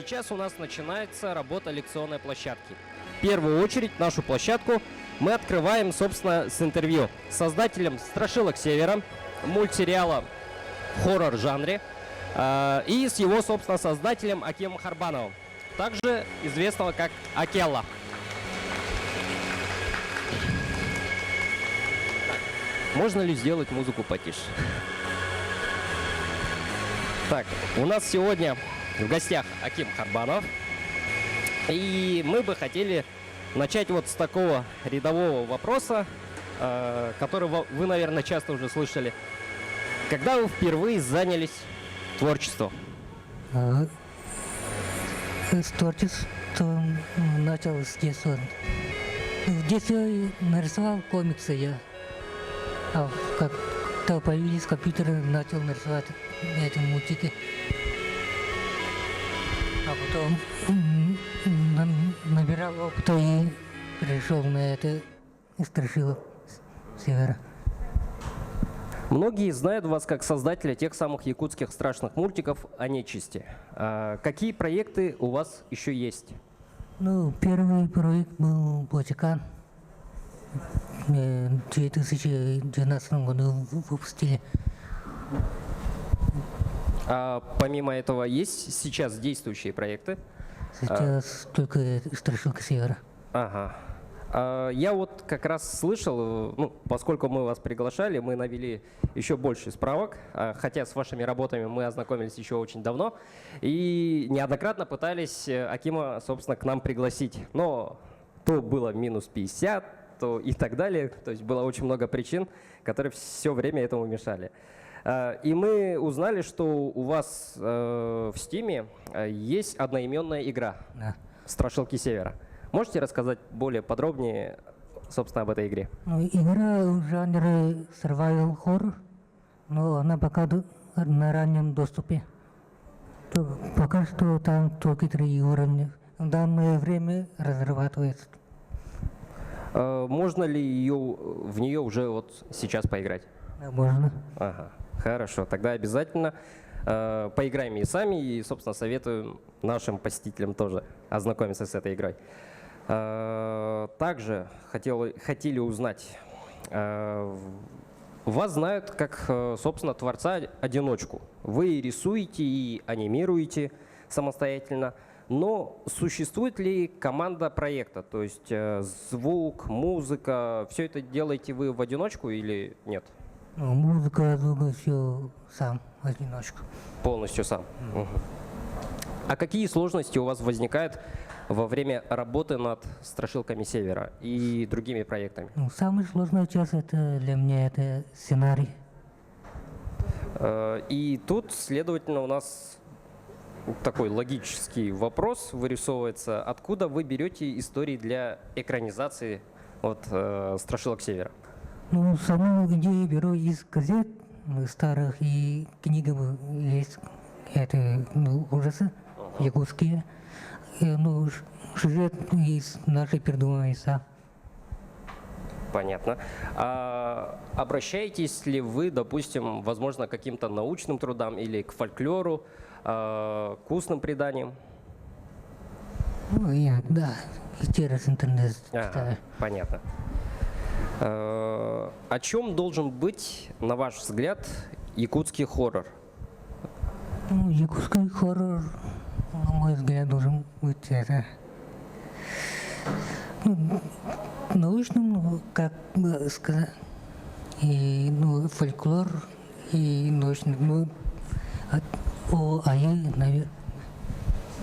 сейчас у нас начинается работа лекционной площадки. В первую очередь нашу площадку мы открываем, собственно, с интервью с создателем «Страшилок Севера», мультсериала в хоррор-жанре, и с его, собственно, создателем Акимом Харбановым, также известного как Акелла. Можно ли сделать музыку потише? Так, у нас сегодня в гостях Аким Харбанов, и мы бы хотели начать вот с такого рядового вопроса, который вы, наверное, часто уже слышали. Когда вы впервые занялись творчеством? С творчеством начал с детства. В детстве нарисовал комиксы я. А как-то появились компьютеры, начал нарисовать эти мультики. А потом набирал опыта и пришел на это «Страшилок Севера». Многие знают вас как создателя тех самых якутских страшных мультиков о нечисти. Какие проекты у вас еще есть? Ну, первый проект был «Плачакан». В 2012 году выпустили. А помимо этого есть сейчас действующие проекты? Сейчас только «Страшилка Севера». Ага. Я вот как раз слышал, ну, поскольку мы вас приглашали, мы навели еще больше справок, хотя с вашими работами мы ознакомились еще очень давно, и неоднократно пытались Акима, собственно, к нам пригласить. Но то было минус 50, то и так далее, то есть было очень много причин, которые все время этому мешали. И мы узнали, что у вас в Стиме есть одноименная игра «Страшилки Севера». Можете рассказать более подробнее, собственно, об этой игре? Ну, игра в жанре survival horror, но она пока на раннем доступе. Пока что там только 3 уровня. В данное время разрабатывается. Можно ли в нее уже вот сейчас поиграть? Можно. Ага, хорошо, тогда обязательно поиграем и сами, и, собственно, советую нашим посетителям тоже ознакомиться с этой игрой. Также хотели узнать, вас знают как, собственно, творца-одиночку. Вы рисуете и анимируете самостоятельно, но существует ли команда проекта? То есть звук, музыка, все это делаете вы в одиночку или нет? Ну, музыка, звук, все сам, в одиночку. Полностью сам. Угу. А какие сложности у вас возникают во время работы над «Страшилками Севера» и другими проектами? Ну, самая сложная часть это для меня это сценарий. И тут, следовательно, у нас такой логический вопрос вырисовывается. Откуда вы берете истории для экранизации от «Страшилок Севера»? Ну, саму идею беру из газет старых и книг есть. Это ужасы якутские. Ну, сюжет из нашей придуманной сам. Понятно. А обращаетесь ли вы, допустим, возможно, к каким-то научным трудам или к фольклору, к устным преданиям? Ну, да, через интернет читаю. Понятно. О чем должен быть, на ваш взгляд, якутский хоррор? Ну, якутский хоррор, на мой взгляд, должен быть это научным, как бы сказать, и фольклор, и научный, наверное.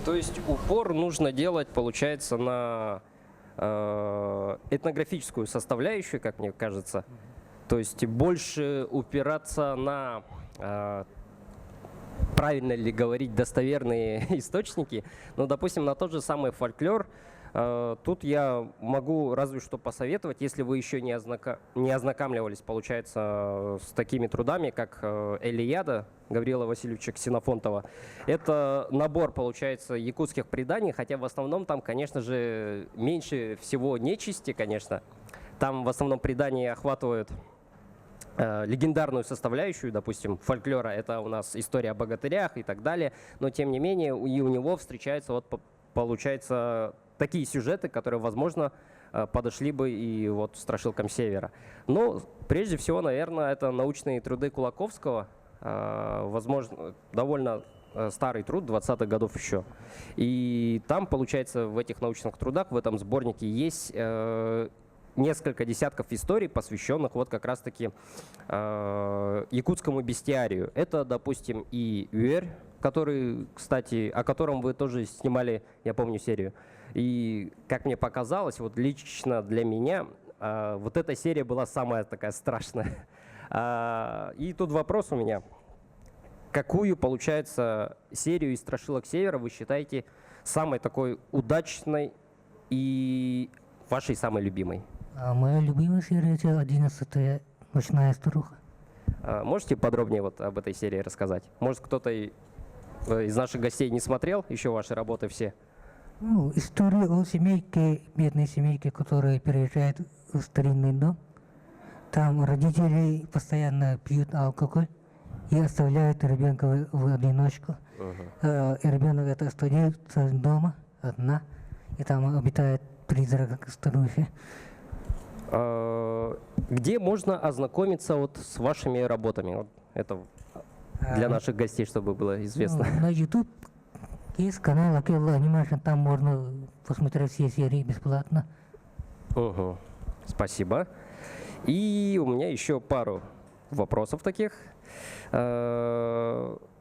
То есть упор нужно делать, получается, на этнографическую составляющую, как мне кажется. То есть больше упираться на, правильно ли говорить, достоверные источники. Но, допустим, на тот же самый фольклор, тут я могу разве что посоветовать, если вы еще не ознакомливались, получается, с такими трудами, как «Элиада» Гаврила Васильевича Ксенофонтова. Это набор, получается, якутских преданий, хотя в основном там, конечно же, меньше всего нечисти, конечно. Там в основном предания охватывают легендарную составляющую, допустим, фольклора, это у нас история о богатырях и так далее, но тем не менее и у него встречаются, вот получается, такие сюжеты, которые, возможно, подошли бы и вот страшилкам Севера. Но прежде всего, наверное, это научные труды Кулаковского, возможно, довольно старый труд 20-х годов еще. И там, получается, в этих научных трудах, в этом сборнике есть несколько десятков историй, посвященных вот как раз-таки якутскому бестиарию. Это, допустим, и Уэр, который, кстати, о котором вы тоже снимали, я помню, серию. И, как мне показалось, вот лично для меня вот эта серия была самая такая страшная. И тут вопрос у меня. Какую, получается, серию из «Страшилок Севера» вы считаете самой такой удачной и вашей самой любимой? Моя любимая серия — это 11-я «Ночная старуха». Можете подробнее вот об этой серии рассказать? Может, кто-то из наших гостей не смотрел еще ваши работы все? Ну, история о семейке, бедной семейке, которая переезжает в старинный дом. Там родители постоянно пьют алкоголь и оставляют ребенка в одиночку. И ребенок это остается дома одна, и там обитает призрак старухи. Где можно ознакомиться вот с вашими работами? Вот это для наших гостей, чтобы было известно. Ну, на YouTube есть канал Акелла Анимашн, там можно посмотреть все серии бесплатно. Спасибо. И у меня еще пару вопросов таких.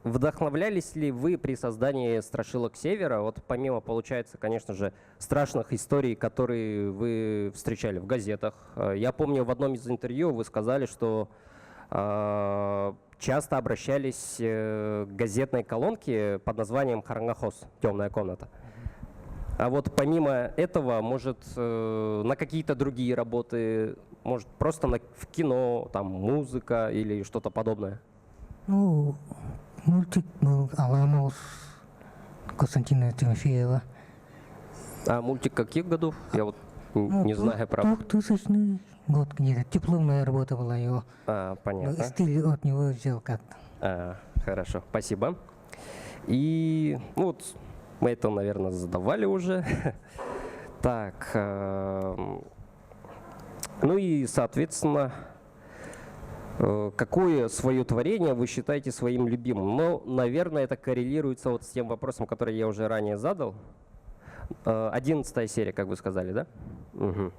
Вдохновлялись ли вы при создании «Страшилок Севера», вот помимо, получается, конечно же, страшных историй, которые вы встречали в газетах? Я помню, в одном из интервью вы сказали, что часто обращались к газетной колонке под названием «Харангахос» «Темная комната». А вот помимо этого, может, на какие-то другие работы, может, просто в кино, там, музыка или что-то подобное? Ну, мультик был «Аламус» Константина Тимофеева. А мультик каких годов? Я вот не знаю, правда. 2000 год где-то. Дипломная работа была его. Понятно. Стиль от него взял как-то. Хорошо, спасибо. И ну, вот мы это, наверное, задавали уже. Так, ну и, соответственно, какое свое творение вы считаете своим любимым? Ну, наверное, это коррелируется вот с тем вопросом, который я уже ранее задал. 11-я серия, как вы сказали, да? Угу.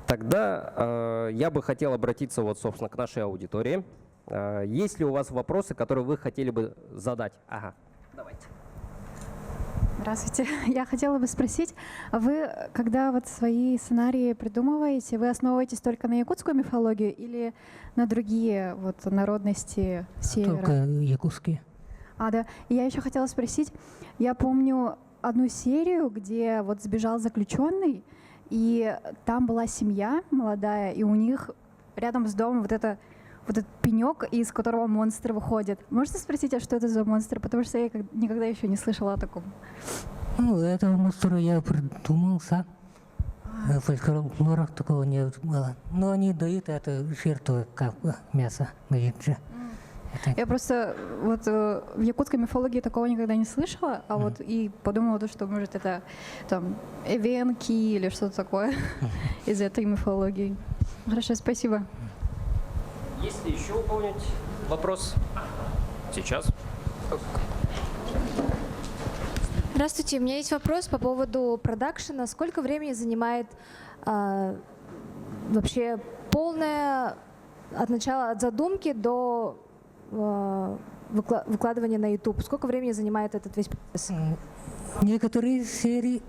Тогда я бы хотел обратиться вот, собственно, к нашей аудитории. Есть ли у вас вопросы, которые вы хотели бы задать? Ага, давайте. Здравствуйте. Я хотела бы спросить, а вы, когда вот свои сценарии придумываете, вы основываетесь только на якутскую мифологию или на другие вот народности Севера? Только якутские. Да. И я еще хотела спросить, я помню одну серию, где вот сбежал заключенный, и там была семья молодая, и у них рядом с домом вот этот пенек, из которого монстры выходят. Можете спросить, а что это за монстры? Потому что я никогда еще не слышала о таком. Ну, этого монстра я придумал сам. В фольклорах такого не было. Но они дают это жертву, как мясо дают же. Я просто вот в якутской мифологии такого никогда не слышала, а вот и подумала, что может это там эвенки или что-то такое из этой мифологии. Хорошо, спасибо. Есть ли еще у кого-нибудь вопрос? Сейчас. Здравствуйте, у меня есть вопрос по поводу продакшена. Сколько времени занимает вообще полное от начала, от задумки до выкладывания на YouTube? Сколько времени занимает этот весь процесс? Некоторые серии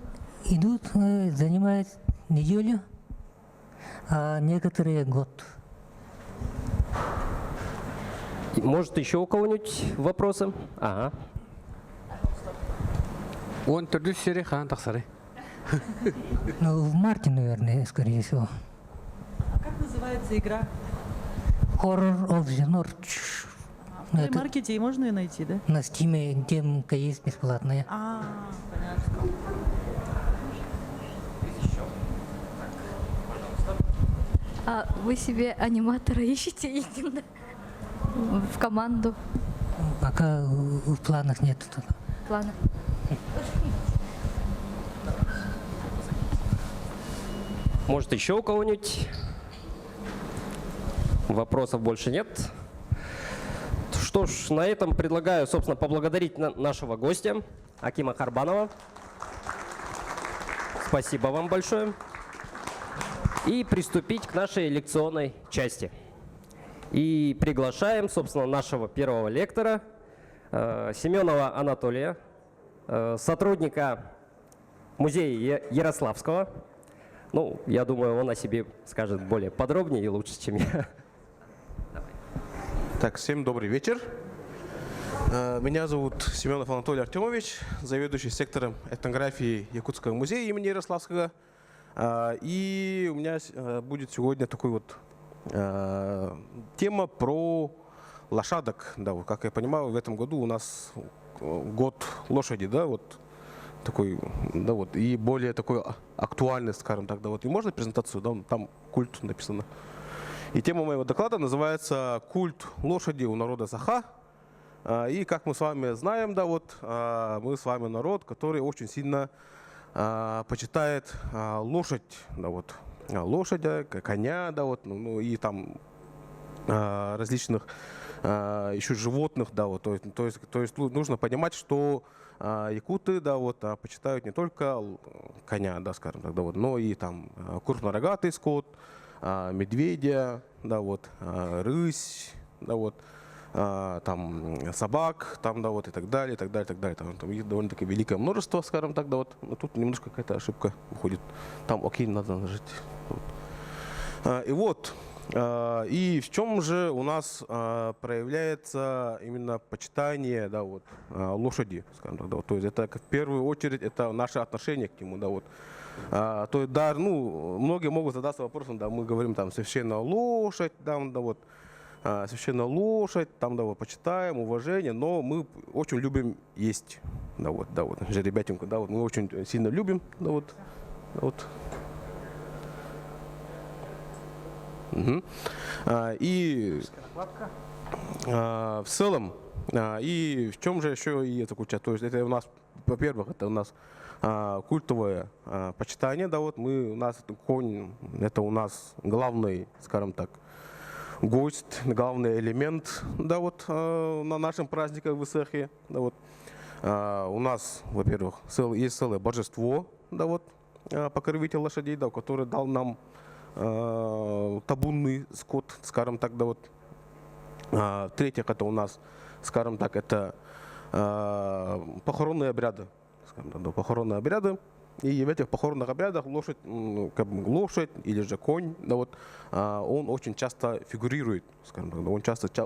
идут, занимают неделю, а некоторые год. Может, еще у кого-нибудь вопросы? Ага. Он тоже серия хан таксары. Ну, в марте, наверное, скорее всего. Как называется игра? Horror of the North. В плеймаркете и можно ее найти, да? На Стиме демка есть бесплатная. Понятно. А вы себе аниматора ищете именно в команду? Пока в планах нет. Плана. Может, еще у кого-нибудь вопросов больше нет? Что ж, на этом предлагаю, собственно, поблагодарить нашего гостя Акима Харбанова. Спасибо вам большое. И приступить к нашей лекционной части. И приглашаем, собственно, нашего первого лектора Семенова Анатолия, сотрудника музея Ярославского. Ну, я думаю, он о себе скажет более подробнее и лучше, чем я. Так, всем добрый вечер. Меня зовут Семенов Анатолий Артемович, заведующий сектором этнографии Якутского музея имени Ярославского. И у меня будет сегодня такой вот тема про лошадок. Да, вот, как я понимаю, в этом году у нас год лошади, да, вот такой, да, вот, и более такой актуальный, скажем так, да, вот. И можно презентацию, да, там культ написано. И тема моего доклада называется «Культ лошади у народа Саха». И как мы с вами знаем, да, вот, мы с вами народ, который очень сильно почитает лошадь, да, вот, лошадя, коня, да, вот, ну и там различных еще животных, да, вот, то есть нужно понимать, что якуты, да, вот, почитают не только коня, да, скажем так, да, вот, но и там крупнорогатый скот, медведя, да, вот, рысь, да, вот, там собак, там, да, вот, и так далее, и так далее, и так далее. Там их довольно-таки великое множество, скажем так, да, вот. Но тут немножко какая-то ошибка выходит. Там окей, надо нажать. Вот. И вот, и в чем же у нас проявляется именно почитание, да, вот, лошади, скажем так, да, вот. То есть это в первую очередь это наше отношение к нему, да, вот. То есть, да, ну, многие могут задаться вопросом, да, мы говорим там священная лошадь, да, вот, священная лошадь, там, да, вот, почитаем, уважение, но мы очень любим есть, да, вот, жеребятинку, да, вот, мы очень сильно любим, да, вот, да, вот. Угу. И в целом, и в чем же еще и заключается, то есть это у нас, во-первых, это у нас культовое почитание, да, вот, у нас конь, это у нас главный, скажем так, гость, главный элемент, да, вот, на нашем празднике в Исахе, да, вот. У нас, во-первых, есть целое божество, да, вот, покровитель лошадей, да, который дал нам табунный скот, скажем так, да, вот. В-третьих, это у нас, скажем так, это похоронные обряды, скажем так, да, похоронные обряды. И в этих похоронных обрядах лошадь, как бы лошадь или же конь, да, вот, он очень часто фигурирует, скажем так, да, он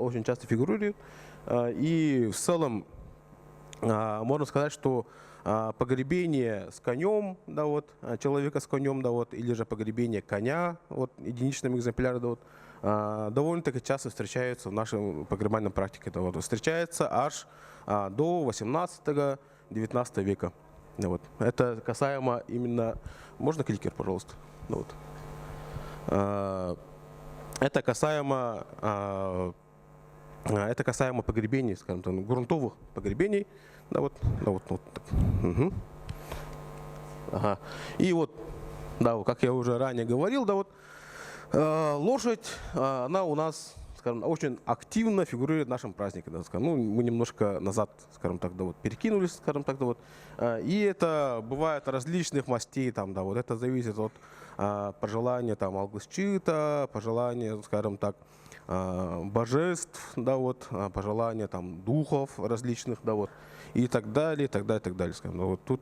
очень часто фигурирует. И в целом можно сказать, что погребение с конем, да, вот, человека с конем, да, вот, или же погребение коня, вот, единичным экземпляром, да, вот, довольно-таки часто встречаются в нашей погребальной практике. Да, вот, встречается аж до 18-19 века. Да, вот. Это касаемо именно... Можно кликер, пожалуйста? Да, вот. Это касаемо погребений, скажем так, грунтовых погребений. Да, вот, да, вот, вот так. Угу. Ага. И вот, да, вот, как я уже ранее говорил, да, вот, лошадь, она у нас, скажем, очень активно фигурирует в нашем празднике. Да, скажем. Ну, мы немножко назад, скажем так, да, вот, перекинулись, скажем так, да, вот. И это бывает различных мастей, там, да, вот, это зависит от пожелания там Алгысчита, пожелания, скажем так, божеств, да, вот, пожелания там духов различных, да, вот, и так далее, и так далее, и так далее, скажем, да, вот тут.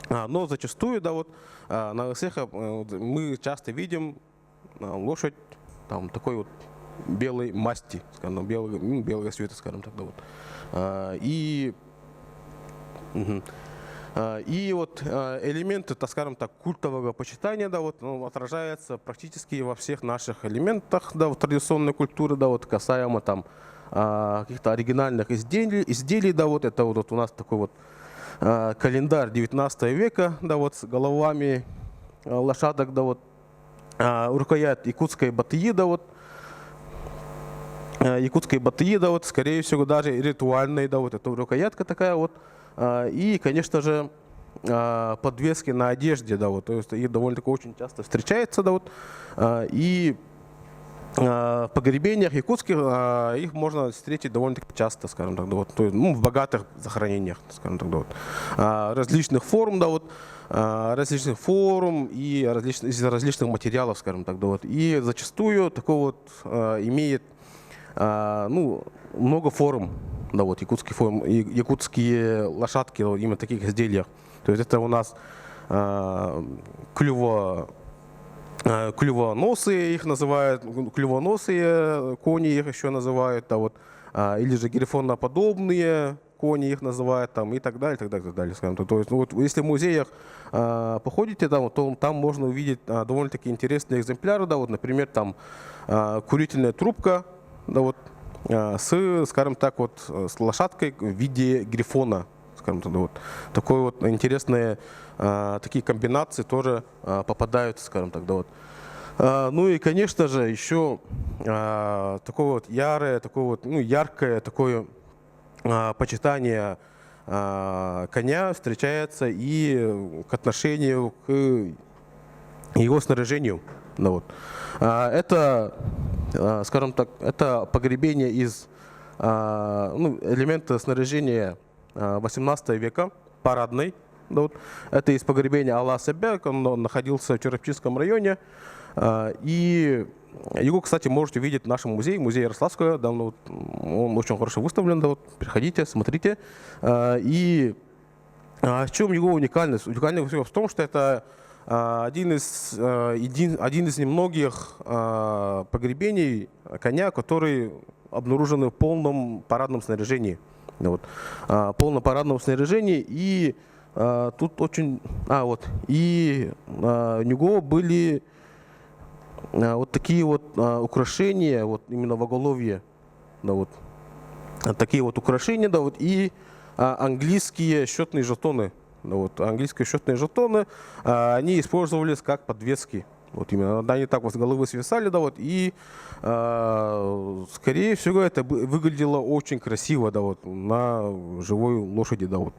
Но зачастую, да, вот, на Исахе мы часто видим лошадь там такой вот белой масти, скажем, белого цвета, скажем так, да, вот. И вот элементы, так скажем так, культового почитания, да, вот, ну, отражается практически во всех наших элементах, да, вот, традиционной культуры, да, вот, касаемо там каких-то оригинальных изделий, да, вот, это вот у нас такой вот календарь 19 века, да, вот, с головами лошадок, да, вот, рукоять якутской батыи, да вот, скорее всего, даже ритуальной, да, вот эта рукоятка такая вот. И, конечно же, подвески на одежде, да, вот, то есть их довольно-таки очень часто встречается, да, вот. И в погребениях якутских их можно встретить довольно-таки часто, скажем так, да, вот, то есть, ну, в богатых захоронениях, скажем так, да, вот. Различных форм, да, вот, различных форм и из различных материалов, скажем так, да, вот. И зачастую такой вот имеет ну, много форм, да, вот, якутские лошадки, вот, именно таких изделиях. То есть это у нас клювоносые их называют, клювоносые кони их еще называют, да, вот, или же грифоноподобные кони их называют, там, и так далее, и так далее, и так далее. Скажем. То есть, ну, вот, если в музеях походите, там, то там можно увидеть довольно-таки интересные экземпляры, да, вот, например, там курительная трубка, да, вот, скажем так, вот, с лошадкой в виде грифона, скажем так, да, вот. Такой вот интересные такие комбинации тоже попадаются, скажем так, да, вот. Ну и, конечно же, еще такое вот яркое такое почитание коня встречается и к отношению к его снаряжению. Да, вот. Это, скажем так, это погребение из элемента снаряжения 18 века, парадной. Да, вот. Это из погребения Алла-Себек, он находился в Черепчинском районе. И его, кстати, можете видеть в нашем музее Ярославского. Да, он очень хорошо выставлен. Да, вот. Приходите, смотрите. И в чем его уникальность? Уникальность в том, что это один из немногих погребений коня, который обнаружены в полном парадном снаряжении. Да, вот. Полном парадном снаряжении. И тут очень... И у него были вот такие вот украшения, вот именно в оголовье. Да, вот. Такие вот украшения, да, вот, и английские счетные жетоны. Да, вот, английские счетные жетоны, они использовались как подвески. Вот именно, они так вот с головы свисали, да, вот, и скорее всего это выглядело очень красиво, да, вот, на живой лошади, да, вот.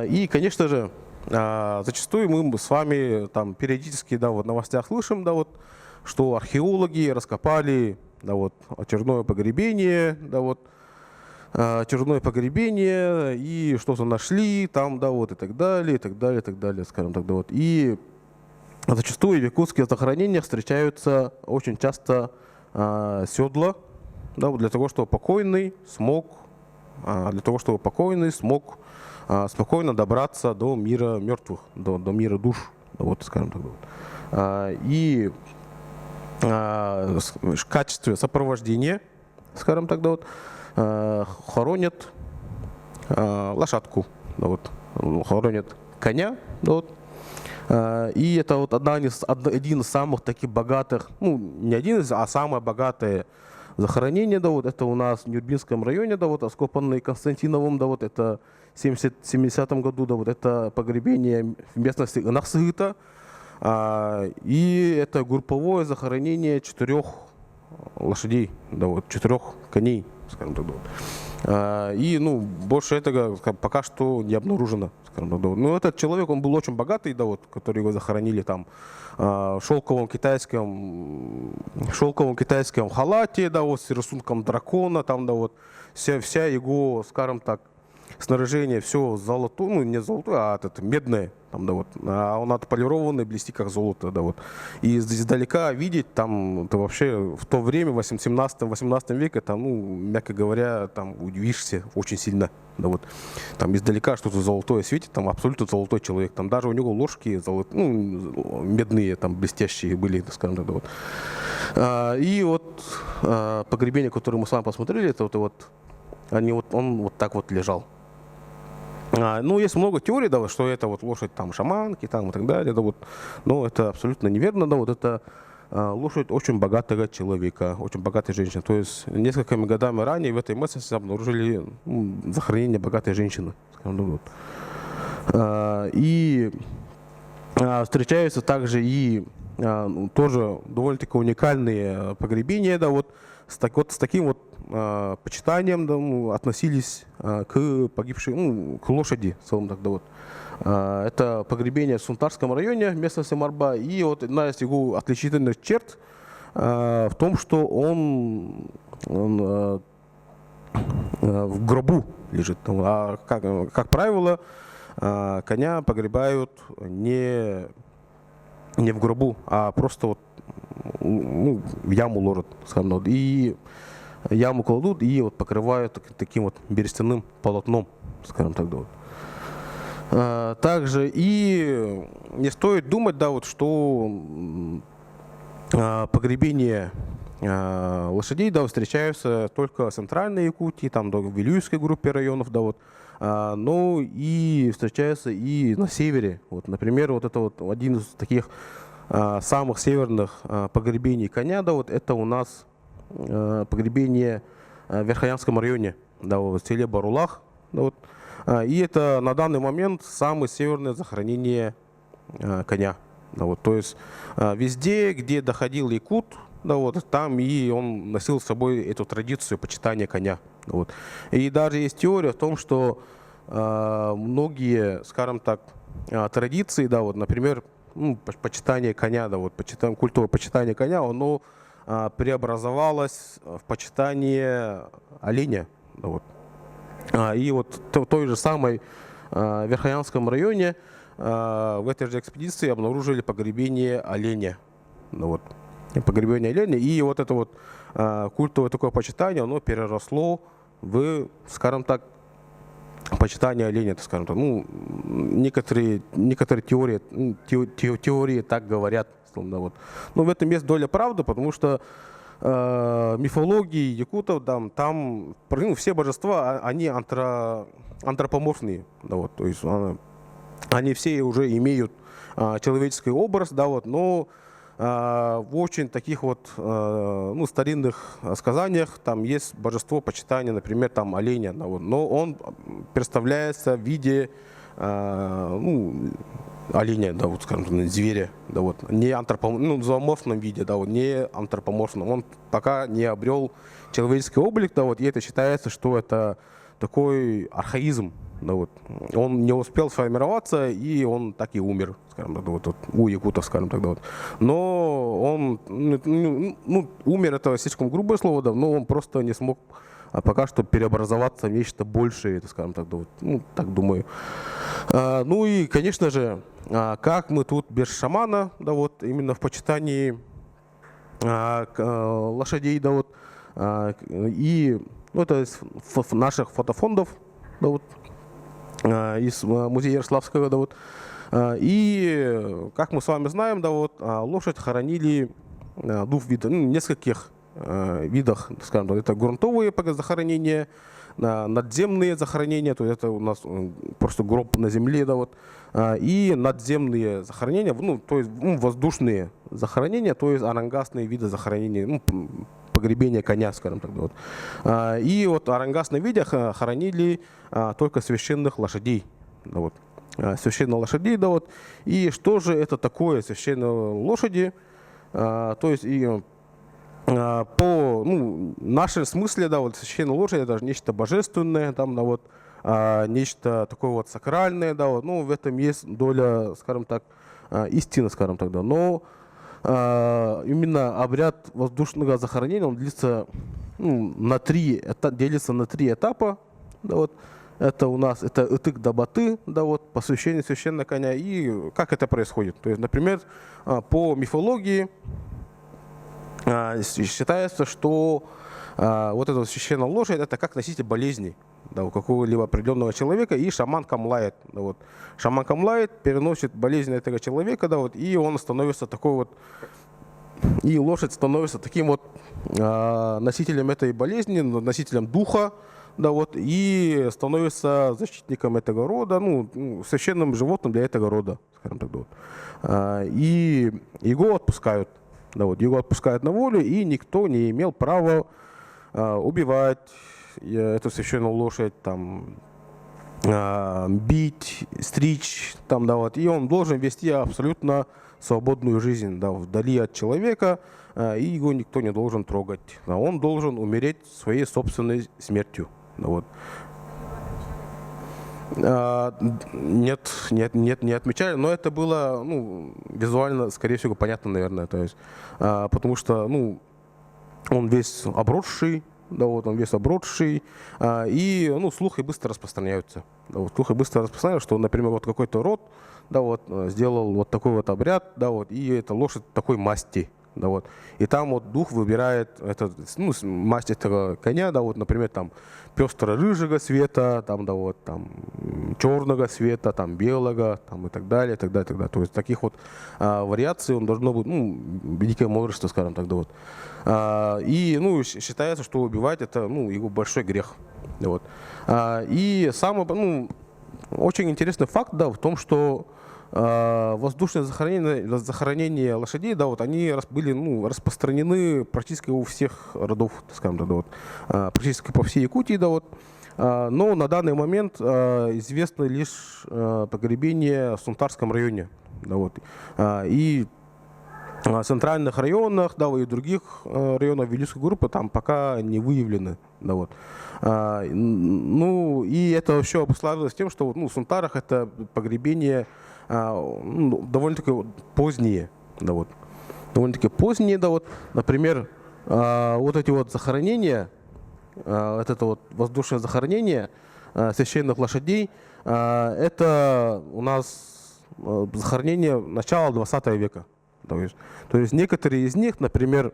И, конечно же, зачастую мы с вами там периодически, да, вот, в новостях слышим, да, вот, что археологи раскопали, да, вот, очередное погребение, и что-то нашли там, да, вот, и так далее, скажем так, да, вот. И зачастую в якутских захоронениях встречаются очень часто седла, да, вот, для того, чтобы покойный смог спокойно добраться до мира мертвых, до мира душ, да, вот, скажем так, да, вот. И в качестве сопровождения, скажем так, да, вот, хоронят лошадку, да, вот, хоронят коня, да, вот. И это вот один из самых таких богатых, ну не один из, а самое богатое захоронение, да, вот, это у нас в Нюрбинском районе, да, вот, раскопанный Константиновым, да, вот, это в 70-м году, да, вот, это погребение в местности Нахсыта, и это групповое захоронение 4 лошадей, да, вот, 4 коней, скажем так, да, вот. И, ну, больше этого пока что не обнаружено, скажем так, да, вот. Но этот человек, он был очень богатый, да, вот, который его захоронили там в шелковом китайском халате, да, вот, с рисунком дракона, там, да, вот, вся его, скажем так, снаряжение, все золотое, ну, не золотое, а медное, там, да, вот, а он отполированный, блестит как золото, да, вот. И издалека видеть, там, это вообще в то время, в 17-18 веке, там, ну, мягко говоря, там, удивишься очень сильно, да, вот. Там издалека что-то золотое светит, там, абсолютно золотой человек, там, даже у него ложки ну, медные, там, блестящие были, скажем так, да, вот. И вот погребение, которое мы с вами посмотрели, это вот, он вот так вот лежал. Ну, есть много теорий, да, что это вот лошадь там шаманки там, и так далее, да, вот, но это абсолютно неверно, да, вот это лошадь очень богатого человека, очень богатой женщины. То есть несколькими годами ранее в этой местности обнаружили захоронение богатой женщины. Скажем, да, вот. И встречаются также и тоже довольно-таки уникальные погребения, да, вот с таким вот почитанием, да, относились к погибшей, к лошади, в целом тогда вот. Это погребение в Сунтарском районе, местности Марба, и вот одна из его отличительных черт в том, что он в гробу лежит. А как правило, коня погребают не в гробу, а просто вот, в яму ложат, скажем, вот, и яму кладут и вот покрывают таким вот берестяным полотном, скажем так, да, вот. Также и не стоит думать, да, вот, что погребения лошадей, да, встречаются только в Центральной Якутии, там, да, в Вилюйской группе районов, да, вот, но и встречаются и на севере. Вот, например, вот это вот один из таких самых северных погребений коня, да, вот, это у нас погребение в Верхоянском районе, да, вот, в селе Барулах, да, вот. И это на данный момент самое северное захоронение коня. Да, вот, то есть везде, где доходил якут, да, вот, там и он носил с собой эту традицию почитания коня. Да, вот. И даже есть теория о том, что многие, скажем так, традиции, да, вот, например, почитание коня, да, вот, культовое почитание коня, оно преобразовалось в почитание оленя. Да, вот. И вот в той же самой Верхоянском районе в этой же экспедиции обнаружили погребение оленя. Ну, вот. Погребение оленя. И вот это вот культовое такое почитание, оно переросло в, скажем так, почитание оленя. Скажем так. Ну, некоторые теории так говорят. Да, вот. Но в этом есть доля правды, потому что мифологии якутов, там все божества, они антропоморфные, да, вот, то есть они все уже имеют человеческий образ, да, вот, но в очень таких вот старинных сказаниях там есть божество почитания, например, там оленя, да, вот, но он представляется в виде оленя, да, вот, скажем, зверя, да, вот, не в зооморфном виде, да, вот, не антропоморфном. Он пока не обрел человеческий облик, да, вот, и это считается, что это такой архаизм, да, вот. Он не успел сформироваться, и он так и умер, скажем так, вот, у якутов, скажем так, да, вот. Но он, умер, это слишком грубое слово, да, но он просто не смог пока что переобразоваться в нечто большее, скажем так, да, вот, так думаю. Ну и, конечно же, как мы тут без шамана, да, вот, именно в почитании лошадей, да, вот, и это из наших фотофондов, да, вот, из музея Ярославского, да, вот, и, как мы с вами знаем, да, вот, лошадь хоронили в нескольких видах, скажем так, это грунтовые захоронения, надземные захоронения, то есть это у нас просто гроб на земле, да, вот, и надземные захоронения, то есть воздушные захоронения, то есть арангасные виды захоронения, погребения коня, скажем так, да, вот. И вот в арангасном виде хоронили только священных лошадей, да, вот, священных лошадей, да, вот. И что же это такое священные лошади? То есть и по нашем смысле, да, вот священная лошадь это даже нечто божественное, там, да, вот, нечто такое вот сакральное, да, вот, в этом есть доля, скажем так, истины, скажем так, да, но именно обряд воздушного захоронения, он длится, делится на 3 этапа, да, вот. Это у нас это ытык-дабаты, да, вот, посвящение священного коня, и как это происходит. То есть, например, по мифологии считается, что вот эта священная лошадь это как носитель болезней, да, у какого-либо определенного человека, и шаман камлает. Да, вот. Шаман камлает, переносит болезнь этого человека, да, вот, и он становится такой вот, и лошадь становится таким вот носителем этой болезни, носителем духа, да, вот, и становится защитником этого рода, священным животным для этого рода, скажем так, да, вот. И его отпускают. Да, вот, его отпускают на волю, и никто не имел права убивать эту священную лошадь, там, бить, стричь, там, да, вот, и он должен вести абсолютно свободную жизнь, да, вдали от человека, и его никто не должен трогать. Да, он должен умереть своей собственной смертью. Да, вот. Нет, не отмечали, но это было, ну, визуально, скорее всего, понятно, наверное, то есть, потому что, ну, он весь обросший, да, вот он весь обросший, и, ну, слухи быстро распространяются. Да, вот, слухи быстро распространяются, что, например, вот какой-то род, да, вот, сделал вот такой вот обряд, да, вот, и эта лошадь такой масти. Да, вот. И там вот дух выбирает ну, масть этого коня, да, вот, например, там пестро-рыжего цвета, там, да, вот, там, черного цвета, там, белого, там, и так далее, и так далее, и так далее. То есть таких вот вариаций он должно быть, ну, великое множество, скажем так, да, вот. И, ну, считается, что убивать это, ну, его большой грех. Да, вот. И самый, ну, очень интересный факт, да, в том, что воздушные захоронения лошадей, да, вот они были, ну, распространены практически у всех родов, скажем так, да, вот, практически по всей Якутии, да, вот. Но на данный момент известно лишь погребение в Сунтарском районе, да, вот. И в центральных районах, да, и других районах Вилюйской группы там пока не выявлены, да, вот. Ну, и это вообще обуславливалось тем, что, ну, в Сунтарах это погребение ну, довольно-таки поздние, да, вот. Довольно-таки поздние, да, вот. Например, вот эти вот захоронения, вот это вот воздушное захоронение священных лошадей, это у нас захоронение начала 20 века. То есть некоторые из них, например,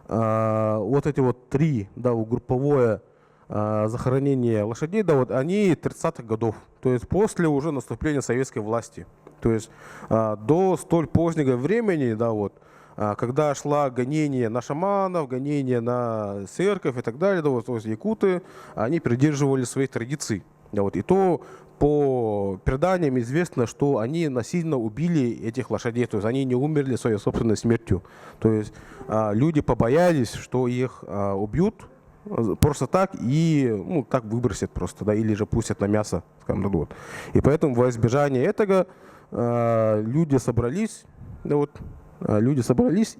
вот эти вот 3, да, групповое захоронение лошадей, да, вот, они 30-х годов, то есть после уже наступления советской власти. То есть до столь позднего времени, да, вот, когда шла гонение на шаманов, гонение на церковь и так далее, да, вот, то есть якуты, они придерживали своих традиций. Да, вот, и то по преданиям известно, что они насильно убили этих лошадей, то есть они не умерли своей собственной смертью. То есть люди побоялись, что их убьют просто так и, ну, так выбросят просто, да, или же пустят на мясо, скажем, вот. И поэтому во избежание этого люди собрались, да, вот,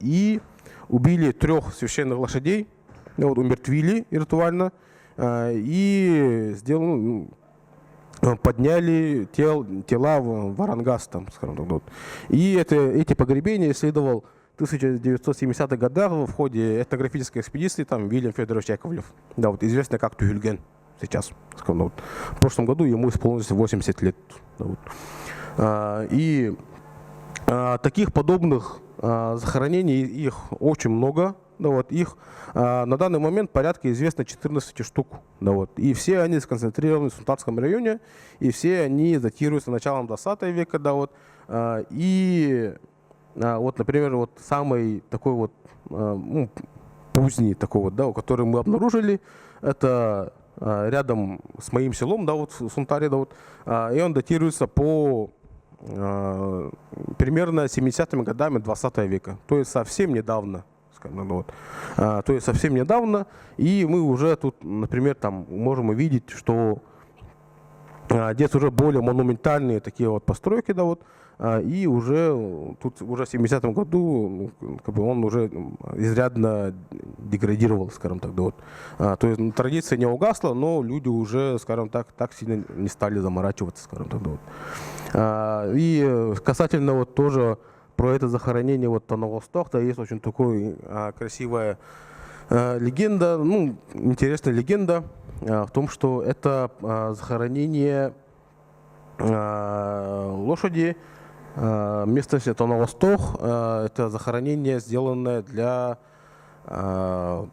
и убили 3 священных лошадей, да, вот, умертвили ритуально и сделали, ну, подняли тела в Варангас, там, скажем так, вот. И эти погребения исследовал в 1970-х годах в ходе этнографической экспедиции там Вильям Федорович Яковлев, да, вот, известный как Тюгельген сейчас. Скажем, вот. В прошлом году ему исполнилось 80 лет. Да, вот. И таких подобных захоронений, их очень много. Да, вот, их на данный момент порядка известно 14 штук. Да, вот, и все они сконцентрированы в Сунтарском районе, и все они датируются началом 20 века. Да, вот, и вот, например, вот самый такой вот, ну, поздний такой вот, да, который мы обнаружили, это рядом с моим селом, да, вот, в Сунтаре, да, вот, и он датируется по примерно 70-ми годами 20 века, то есть совсем недавно. Вот. То есть совсем недавно, и мы уже тут, например, там можем увидеть, что здесь уже более монументальные такие вот постройки, да, вот, и уже тут уже в 70-м году, ну, как бы он уже изрядно деградировал, скажем так, да, вот. То есть традиция не угасла, но люди уже, скажем так сильно не стали заморачиваться, скажем так, да, вот. И касательно вот тоже про это захоронение вот на Восток, есть очень такой красивая легенда, ну, интересная легенда в том, что это захоронение лошади местности Тоновосток. Это захоронение, сделанное для того,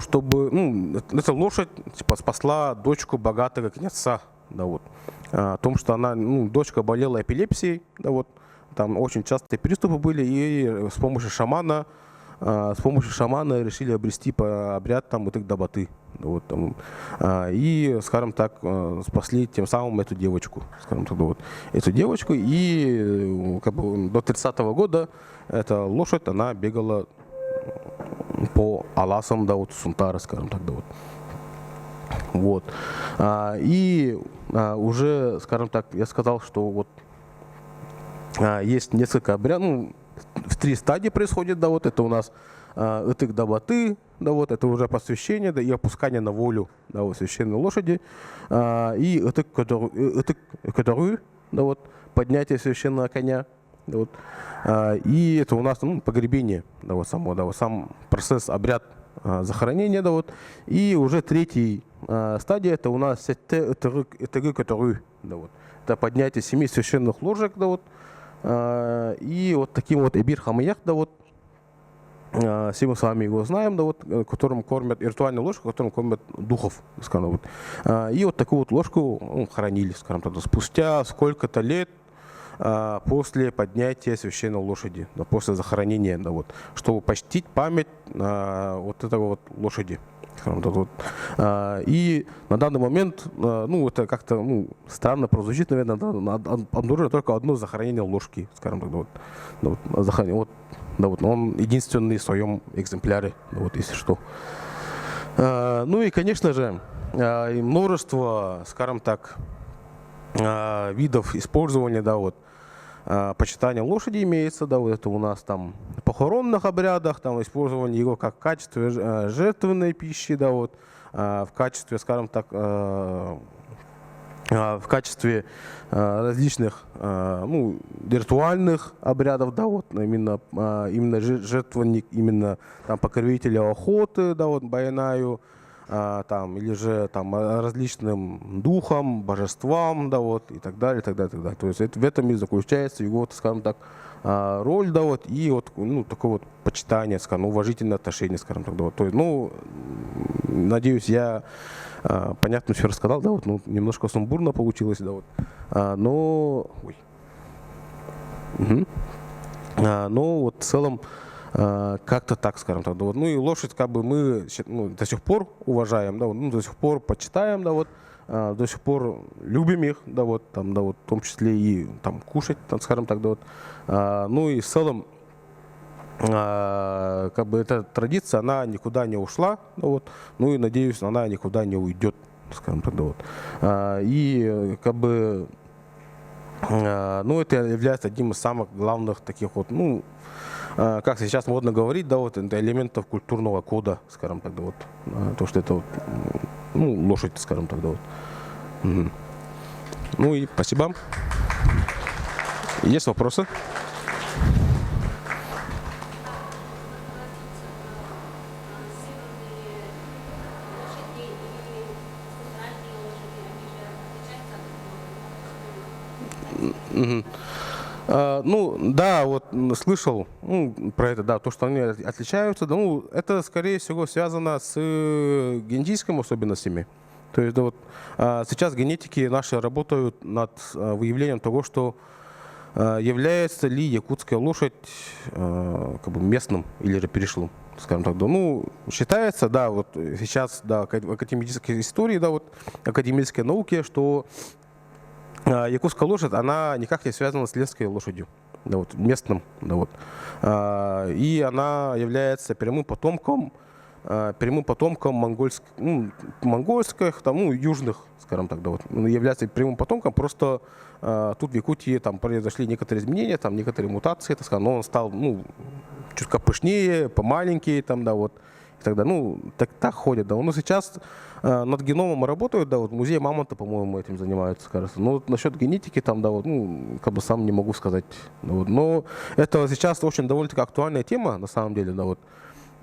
чтобы, ну, эта лошадь типа спасла дочку богатого князца, да, вот. О том, что она, ну, дочка болела эпилепсией, да, вот. Там очень частые приступы были, и с помощью шамана решили обрести по обряд там вот их доботы. Вот, там, и, скажем так, спасли тем самым эту девочку. Скажем так, вот, эту девочку. И как бы, до 30-го года эта лошадь, она бегала по аласам, да, вот, Сунтара, скажем так, да, вот. Вот. Уже, скажем так, я сказал, что вот есть несколько обрядов, ну, в 3 стадии происходит, да, вот это у нас ытык дабаты, да, вот это уже посвящение, да, и опускание на волю, да, вот, священной лошади, и ытык кодору, да, вот, поднятие священного коня, да, вот, и это у нас, ну, погребение, да, вот, само, да, вот, сам процесс, обряд захоронения, да, вот, и уже 3 стадия, это у нас ытык кодору, да, вот, это поднятие 7 священных ложек, да, вот, и вот таким вот эбир хамаях, да, вот, все мы с вами его знаем, да, вот, которым кормят, ритуальную ложку, которым кормят духов, скажем, вот. И вот такую вот ложку, ну, хоронили, скажем так, спустя сколько-то лет после поднятия священной лошади, да, после захоронения, да, вот, чтобы почтить память вот этого вот лошади. Вот. И на данный момент, ну, это как-то, ну, странно прозвучит, наверное, да, обнаружено только одно захоронение ложки, скажем так, да, вот, да, вот, захоронение, вот, да, вот, он единственный в своем экземпляре, да, вот, если что. Ну и, конечно же, множество, скажем так, видов использования, да, вот, почитание лошади имеется, да, вот это у нас там в похоронных обрядах, там использование его как в качестве жертвенной пищи, да, вот, в качестве, скажем так, в качестве различных, ну, ритуальных обрядов, да, вот, именно жертвенник, именно там покровителя охоты, да, вот, Баянаю, там, или же там различным духам, божествам, да, вот, и так далее, и так далее, и так далее. То есть в этом и заключается его, скажем так, роль, да, вот, и вот, ну, такое вот почитание, скажем, уважительное отношение, скажем так, да, вот. То есть, ну, надеюсь, я понятно все рассказал, да, вот, ну, немножко сумбурно получилось, да, вот, но, ой. Но вот в целом как-то так, скажем так, да, вот. Ну и лошадь, как бы, мы, ну, до сих пор уважаем, да, вот, ну, до сих пор почитаем, да, вот, до сих пор любим их, да, вот, там, да, вот, в том числе и там кушать, там, скажем так, да, вот. Ну и в целом, как бы, эта традиция, она никуда не ушла, да, вот, ну и, надеюсь, она никуда не уйдет, скажем так, да, вот. И, как бы, ну, это является одним из самых главных таких вот, ну, как сейчас модно говорить, да, вот, это элементов культурного кода, скажем так, да, вот, то, что это вот, ну, лошадь, скажем так, да, вот. Ну и спасибо. Есть вопросы? Ну, да, вот слышал, ну, про это, да, то, что они отличаются, да, ну, это, скорее всего, связано с генетическими особенностями. То есть, да, вот, сейчас генетики наши работают над выявлением того, что является ли якутская лошадь как бы местным или же перешлым, скажем так, да. Ну, считается, да, вот сейчас, да, в академической истории, да, вот, академической науке, что якутская лошадь, она никак не связана с ленской лошадью, да, вот, местным, да, вот. И она является прямым потомком монгольских, там, ну, южных, скажем так, да, вот, является прямым потомком, просто тут в Якутии там произошли некоторые изменения, там некоторые мутации, так сказать, но он стал, ну, чуть пышнее, помаленький, там, да, вот, и так далее. Ну, так ходят, да. Но сейчас над геномом работают, да, вот музей Мамонта, по-моему, этим занимаются, кажется. Но вот насчет генетики там, да, вот, ну, как бы сам не могу сказать. Да, вот. Но это сейчас очень довольно-таки актуальная тема, на самом деле, да, вот.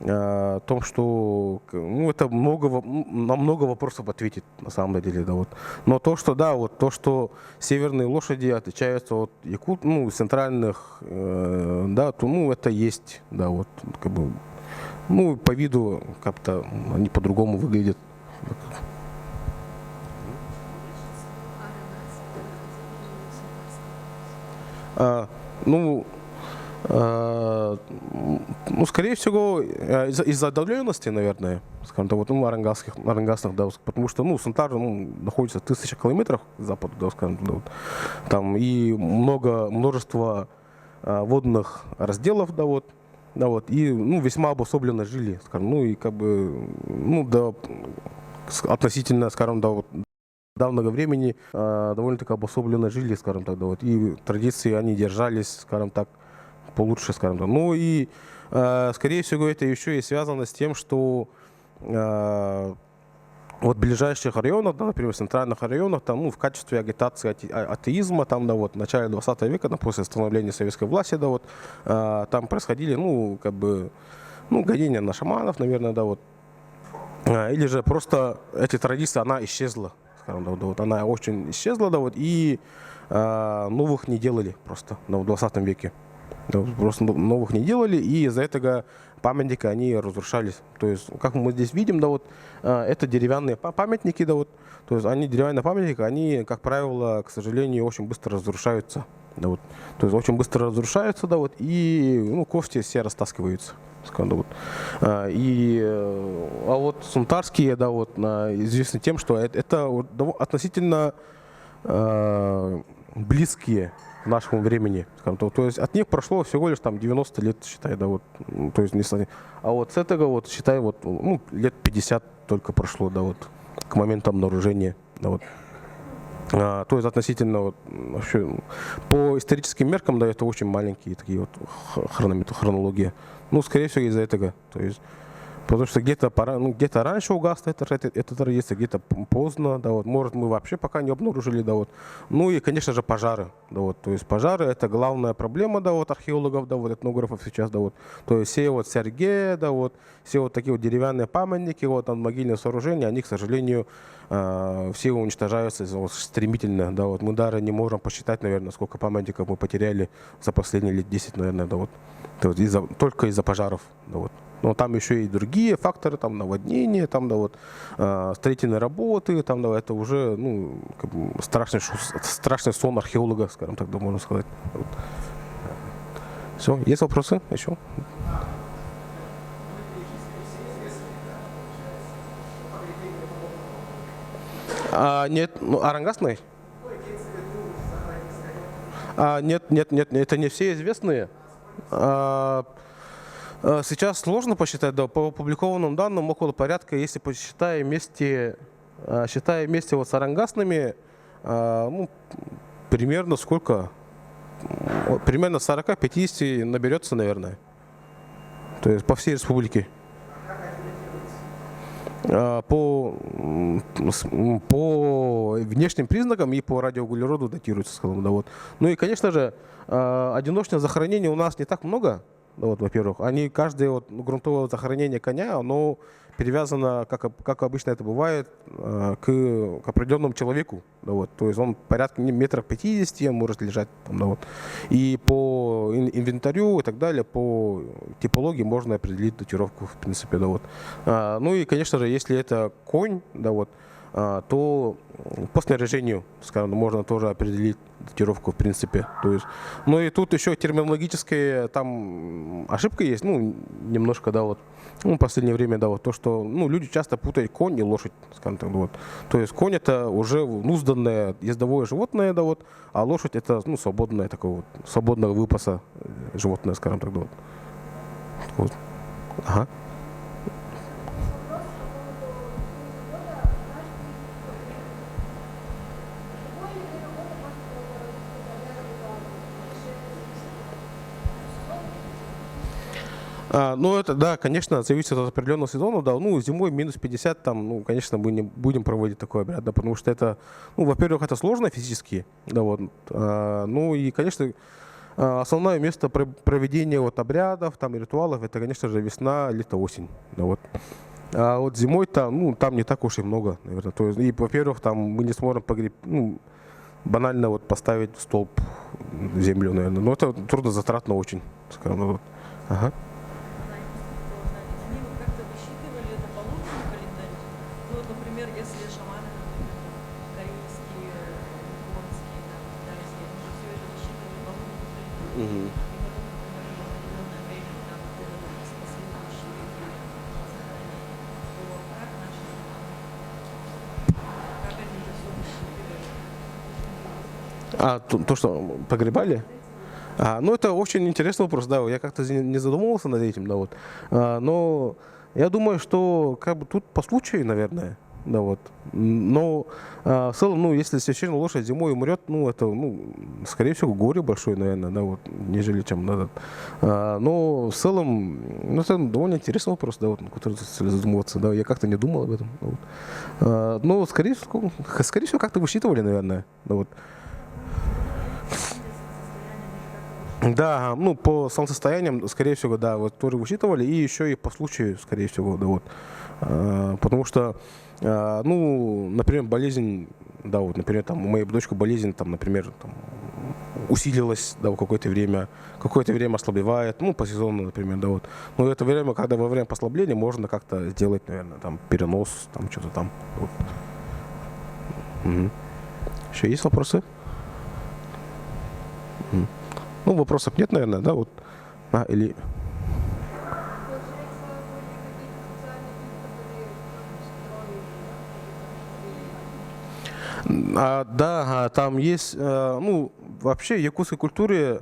О том, что, ну, это на много вопросов ответит, на самом деле, да, вот. Но то, что, да, вот, то, что северные лошади отличаются от ну, центральных, да, то, ну, это есть, да, вот, как бы, ну, по виду как-то они по-другому выглядят. Ну, скорее всего, из-за отдаленности, наверное, скажем так, вот, ну, аранgasных, да, потому что, ну, Сантар, ну, находится в 1000 километрах к западу, да, скажем, да, вот, там и множество водных разделов, да, вот, и, ну, весьма обособленно жили, скажем, ну, и как бы, ну, да, относительно, скажем, да, вот, давнего времени довольно-таки обособленно жили, скажем так, да, вот, и традиции они держались, скажем так, получше, скажем так. Ну и, скорее всего, это еще и связано с тем, что вот в ближайших районах, да, например, в центральных районах, там, ну, в качестве агитации атеизма, там, да, вот, в начале 20 века, да, после становления советской власти, да, вот, там происходили, ну, как бы, ну, гонения на шаманов, наверное, да, вот, или же просто эти традиции, она исчезла, скажем, да, вот, она очень исчезла, да, вот, и новых не делали просто, да, в 20 веке. Да, просто новых не делали, и из-за этого памятники, они разрушались. То есть, как мы здесь видим, да, вот, это деревянные памятники, да, вот, то есть, они, деревянные памятники, они, как правило, к сожалению, очень быстро разрушаются. Да, вот, то есть, очень быстро разрушаются, да, вот, и, ну, кости все растаскиваются. Да, вот. А вот сунтарские, да, вот, известны тем, что это относительно близкие к нашему времени. То есть от них прошло всего лишь там 90 лет, считай, да, вот. То есть, а вот с этого, вот, считай, вот, ну, лет 50 только прошло, да, вот, к моменту обнаружения, да, вот. То есть относительно, вот, вообще, по историческим меркам, да, это очень маленькие такие вот хронологии. Ну, скорее всего, из-за этого. То есть, потому что где-то где-то раньше угасла эта традиция, где-то поздно, да, вот, может, мы вообще пока не обнаружили, да, вот. Ну и, конечно же, пожары, да, вот, то есть пожары — это главная проблема, да, вот, археологов, да, вот, этнографов сейчас, да, вот, то есть все вот сергеи, да, вот, все вот такие вот деревянные памятники, вот, там, могильные сооружения, они, к сожалению, все уничтожаются вот, стремительно, да, вот, мы даже не можем посчитать, наверное, сколько памятников мы потеряли за последние лет 10, наверное, да, вот, только из-за пожаров, да, вот. Но там еще и другие факторы, там наводнение, там, да, вот, строительные работы, там, да, это уже, ну, как бы страшный сон археолога, скажем так, да, можно сказать. Вот. Все, есть вопросы еще? Нет, ну, Арангасный? Нет, это не все известные. Сейчас сложно посчитать, да, по опубликованным данным около порядка, если посчитаем вместе, вот с Арангасными, ну, примерно сколько? Примерно 40-50 наберется, наверное. То есть по всей республике. По внешним признакам и по радиоуглероду датируется, скажем, да, вот. Ну и, конечно же, одиночных захоронений у нас не так много. Да, вот, во-первых, каждое вот, грунтовое захоронение коня, оно привязано, как обычно это бывает, к определенному человеку. Да, вот, то есть он порядка метров 50 может лежать. Там, да, вот. И по инвентарю и так далее, по типологии можно определить датировку, в принципе. Да, вот. Ну и, конечно же, если это конь, да, вот, то по снаряжению, скажем, можно тоже определить датировку, в принципе. То есть, ну и тут еще терминологическая там ошибка есть, ну, немножко, да, вот, ну, в последнее время, да, вот, то, что, ну, люди часто путают конь и лошадь, скажем так, вот. То есть конь — это уже нузданное ездовое животное, да, вот, а лошадь — это, ну, свободное такое вот, свободного выпаса животное, скажем так, да, вот. Вот. Ага. Ну, это, да, конечно, зависит от определенного сезона, да, ну, зимой минус 50, там, ну, конечно, мы не будем проводить такой обряд, да, потому что это, ну, во-первых, это сложно физически, да, вот, ну, и, конечно, основное место проведения вот обрядов, там, и ритуалов, это, конечно же, весна, лето, осень, да, вот. А вот зимой-то, ну, там не так уж и много, наверное, то есть, и, во-первых, там мы не сможем ну, банально вот поставить столб в землю, наверное, но это трудозатратно очень, скажем, ну, вот. Ага. То, что погребали? Ну, это очень интересный вопрос, да, я как-то не задумывался над этим, да, вот. Но я думаю, что как бы тут по случаю, наверное, да вот. Но в целом, ну, если священная лошадь зимой умрет, ну, это, ну, скорее всего, горе большое, наверное, да, вот, нежели чем надо. Но в целом, ну, это довольно интересный вопрос, да, вот, на который стоит задумываться, да, я как-то не думал об этом. Да, вот. Но, скорее всего, как-то высчитывали, наверное, да, вот. Да, ну, по солнцестояниям, скорее всего, да, вот тоже высчитывали, и еще и по случаю, скорее всего, да, вот. Потому что, ну, например, болезнь, да, вот, например, там, у моей дочки болезнь, там, например, там, усилилась, да, в какое-то время ослабевает, ну, по сезону, например, да, вот. Но это время, когда во время послабления можно как-то сделать, наверное, там, перенос, там, что-то там. Вот. Угу. Еще есть вопросы? Угу. Ну, вопросов нет, наверное, да, вот. Или... Да, там есть, ну, вообще в якутской культуре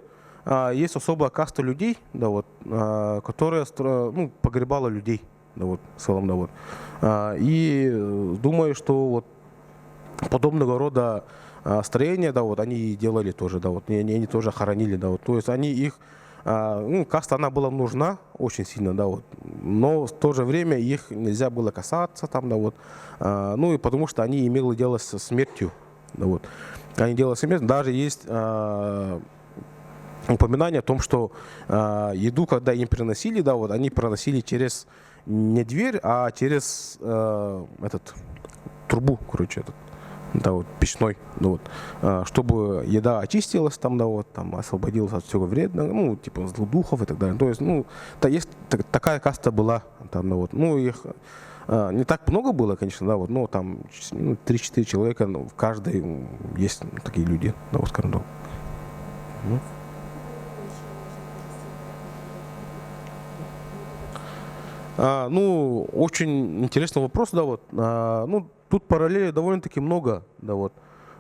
есть особая каста людей, да, вот, которая, ну, погребала людей, да, вот, в целом, да, вот. И думаю, что вот подобного рода строения, да, вот, они делали тоже, да, вот, они тоже хоронили, да, вот, то есть они их, ну, каста, она была нужна очень сильно, да, вот, но в то же время их нельзя было касаться, там, да, вот, ну, и потому что они имели дело со смертью, да, вот, они делали смерть, даже есть упоминание о том, что еду, когда им приносили, да, вот, они приносили через не дверь, а через трубу, короче, да, вот, печной, да, вот, чтобы еда очистилась там, да, вот, там, освободилась от всего вредного, ну, типа злодухов и так далее. То есть, ну, есть такая каста была там, да, вот, ну, их не так много было, конечно, да, вот, но там 3-4 человека, ну, в каждой есть такие люди, да, вот, скажем так. Ну, очень интересный вопрос, да, вот, ну, тут параллелей довольно-таки много, да, вот.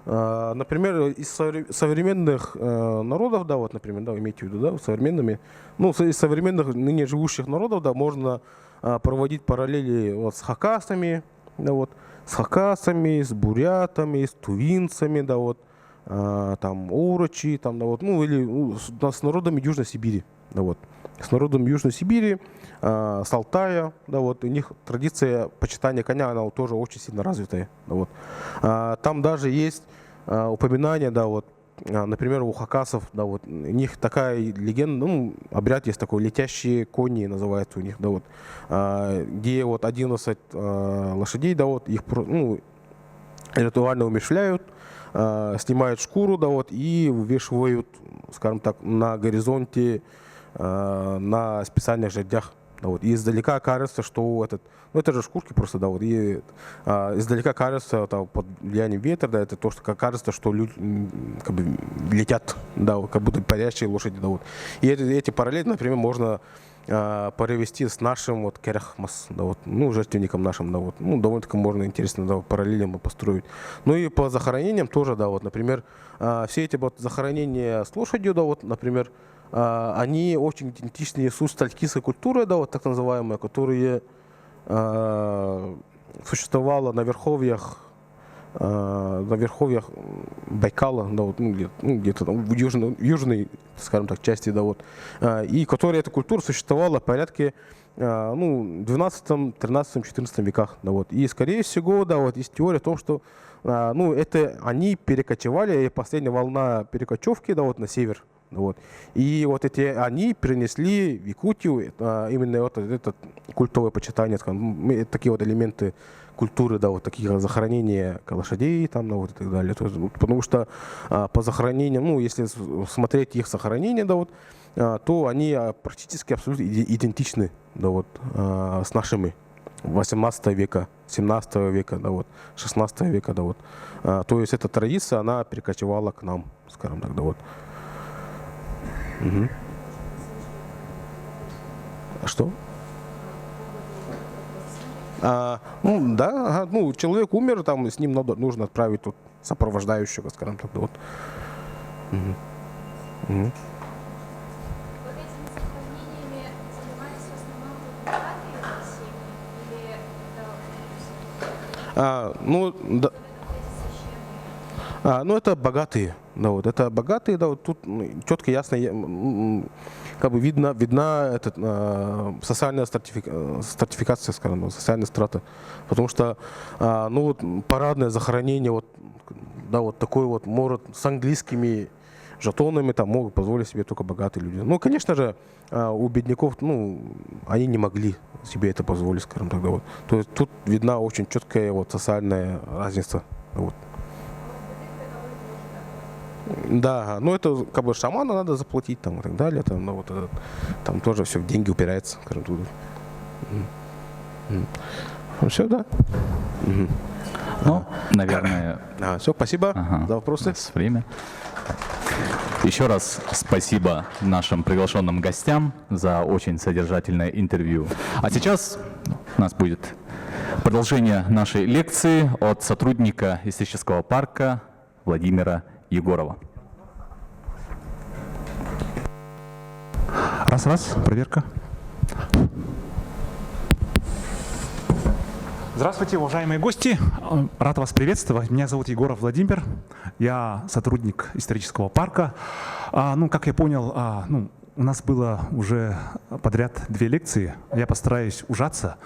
Например, из современных народов, да, вот, например, да, имейте в виду, да, современными, ну, из современных ныне живущих народов, да, можно проводить параллели вот с хакасами, да, вот, с бурятами, с тувинцами, да, вот, там, орочи, там, да, вот, ну, или с народами Южной Сибири, да, вот, с народом Южной Сибири, с Алтая, да, вот, у них традиция почитания коня, она тоже очень сильно развитая, да, вот. Там даже есть упоминание, да, вот, например, у хакасов, да, вот, у них такая легенда, ну, обряд есть такой, летящие кони называется у них, да, вот, где вот 11 лошадей, да, вот, их, ну, ритуально умерщвляют, снимают шкуру, да, вот, и вывешивают, скажем так, на горизонте, на специальных жердях. Да, вот. И издалека кажется, что ну, это же шкурки просто, да, вот, и издалека кажется, там, под влиянием ветра, да, это то, что кажется, что люди как бы летят, да, вот, как будто парящие лошади, да, вот. И эти параллели, например, можно провести с нашим вот керахмас, да, вот, ну, жертвенником нашим, да, вот, ну, довольно-таки можно интересно, да, параллельно построить. Ну и по захоронениям тоже, да, вот, например, все эти вот захоронения с лошадью, да, вот, например, они очень идентичны с усталькийской культурой, да, вот так называемая, которая существовала на верховьях Байкала, да, вот, ну, где-то там в южной, скажем так, части, да, вот, и которая эта культура существовала в порядке, ну, 12, 13, 14 веках, да, вот, и скорее всего, да, вот, есть теория о том, что, ну, это они перекочевали, и последняя волна перекочевки, да, вот, на север. Вот. И вот они принесли в Якутию именно вот это культовое почитание, скажем, такие вот элементы культуры, да, вот такие захоронения лошадей там, да, вот и так далее. То есть, потому что по захоронениям, ну, если смотреть их захоронения, да, вот, то они практически абсолютно идентичны, да, вот, с нашими 18 века, 17 века, да, вот, 16 века, да, вот. То есть эта традиция, она перекочевала к нам, скажем так, да, вот. Угу. А что? Ну, да, ну, человек умер, там, с ним нужно отправить тут сопровождающего, скажем так, да, вот. Угу. Угу. Ну, да. Ну, это богатые, да, вот, это богатые, да, вот тут четко, ясно, как бы видна социальная стратификация, скажем, социальная страта, потому что, ну, вот, парадное захоронение, вот, да, вот такой вот, может, с английскими жетонами там могут позволить себе только богатые люди. Ну, конечно же, у бедняков, ну, они не могли себе это позволить, скажем так, да, вот. То есть тут видна очень четкая вот социальная разница, вот. Да, ну это как бы шаману надо заплатить там и так далее, там, ну, вот, там тоже все в деньги упирается, скажем так. Все, да. Ну, наверное... Все, спасибо за вопросы. У нас время. Еще раз спасибо нашим приглашенным гостям за очень содержательное интервью. А сейчас у нас будет продолжение нашей лекции от сотрудника исторического парка Владимира Егорова. Раз, проверка. Здравствуйте, уважаемые гости. Рад вас приветствовать. Меня зовут Егоров Владимир. Я сотрудник исторического парка. Ну, как я понял, у нас было уже подряд 2 лекции. Я постараюсь ужаться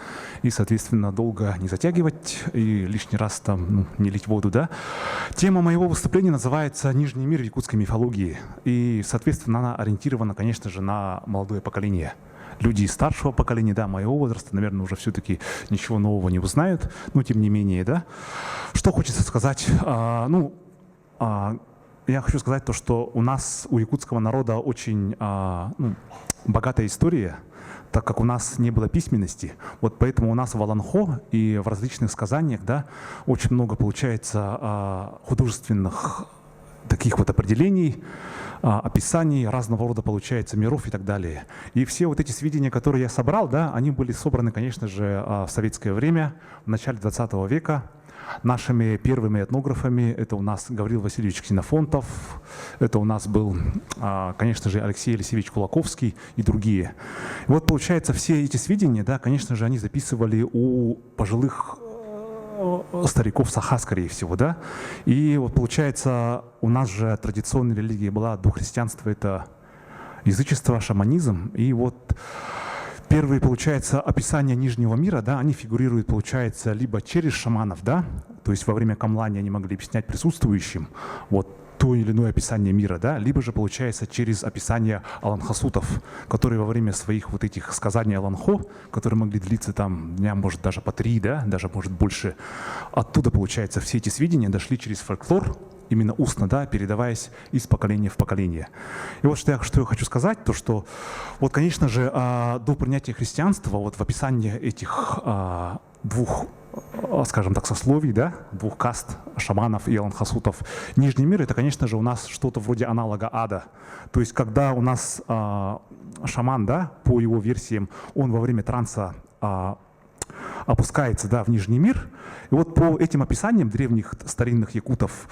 и, соответственно, долго не затягивать и лишний раз там не лить воду, да. Тема моего выступления называется «Нижний мир в якутской мифологии». И, соответственно, она ориентирована, конечно же, на молодое поколение. Люди старшего поколения, да, моего возраста, наверное, уже все-таки ничего нового не узнают, но тем не менее, да. Что хочется сказать? Я хочу сказать то, что у нас, у якутского народа очень богатая история, так как у нас не было письменности. Вот поэтому у нас в Аланхо и в различных сказаниях, да, очень много получается художественных таких вот определений, описаний разного рода, получается, миров и так далее. И все вот эти сведения, которые я собрал, да, они были собраны, конечно же, в советское время, в начале 20 века, нашими первыми этнографами. Это у нас Гаврил Васильевич Ксенофонтов, это у нас был, конечно же, Алексей Алексеевич Кулаковский и другие. И вот, получается, все эти сведения, да, конечно же, они записывали у пожилых стариков Саха, скорее всего, да. И вот получается, у нас же традиционная религия была до христианства, это язычество, шаманизм. И вот первые, получается, описания Нижнего мира, да, они фигурируют, получается, либо через шаманов, да, то есть во время камлания они могли объяснять присутствующим вот то или иное описание мира, да, либо же, получается, через описание аланхасутов, которые во время своих вот этих сказаний Аланхо, которые могли длиться там дня, может, даже по 3, да, даже, может, больше, оттуда, получается, все эти сведения дошли через фольклор, именно устно, да, передаваясь из поколения в поколение. И вот что я хочу сказать, то что, вот, конечно же, до принятия христианства, вот в описании этих 2, скажем так, сословий, да, 2 каст, шаманов и аланхасутов, Нижний мир — это, конечно же, у нас что-то вроде аналога ада. То есть, когда у нас шаман, да, по его версиям, он во время транса опускается, да, в Нижний мир. И вот по этим описаниям древних старинных якутов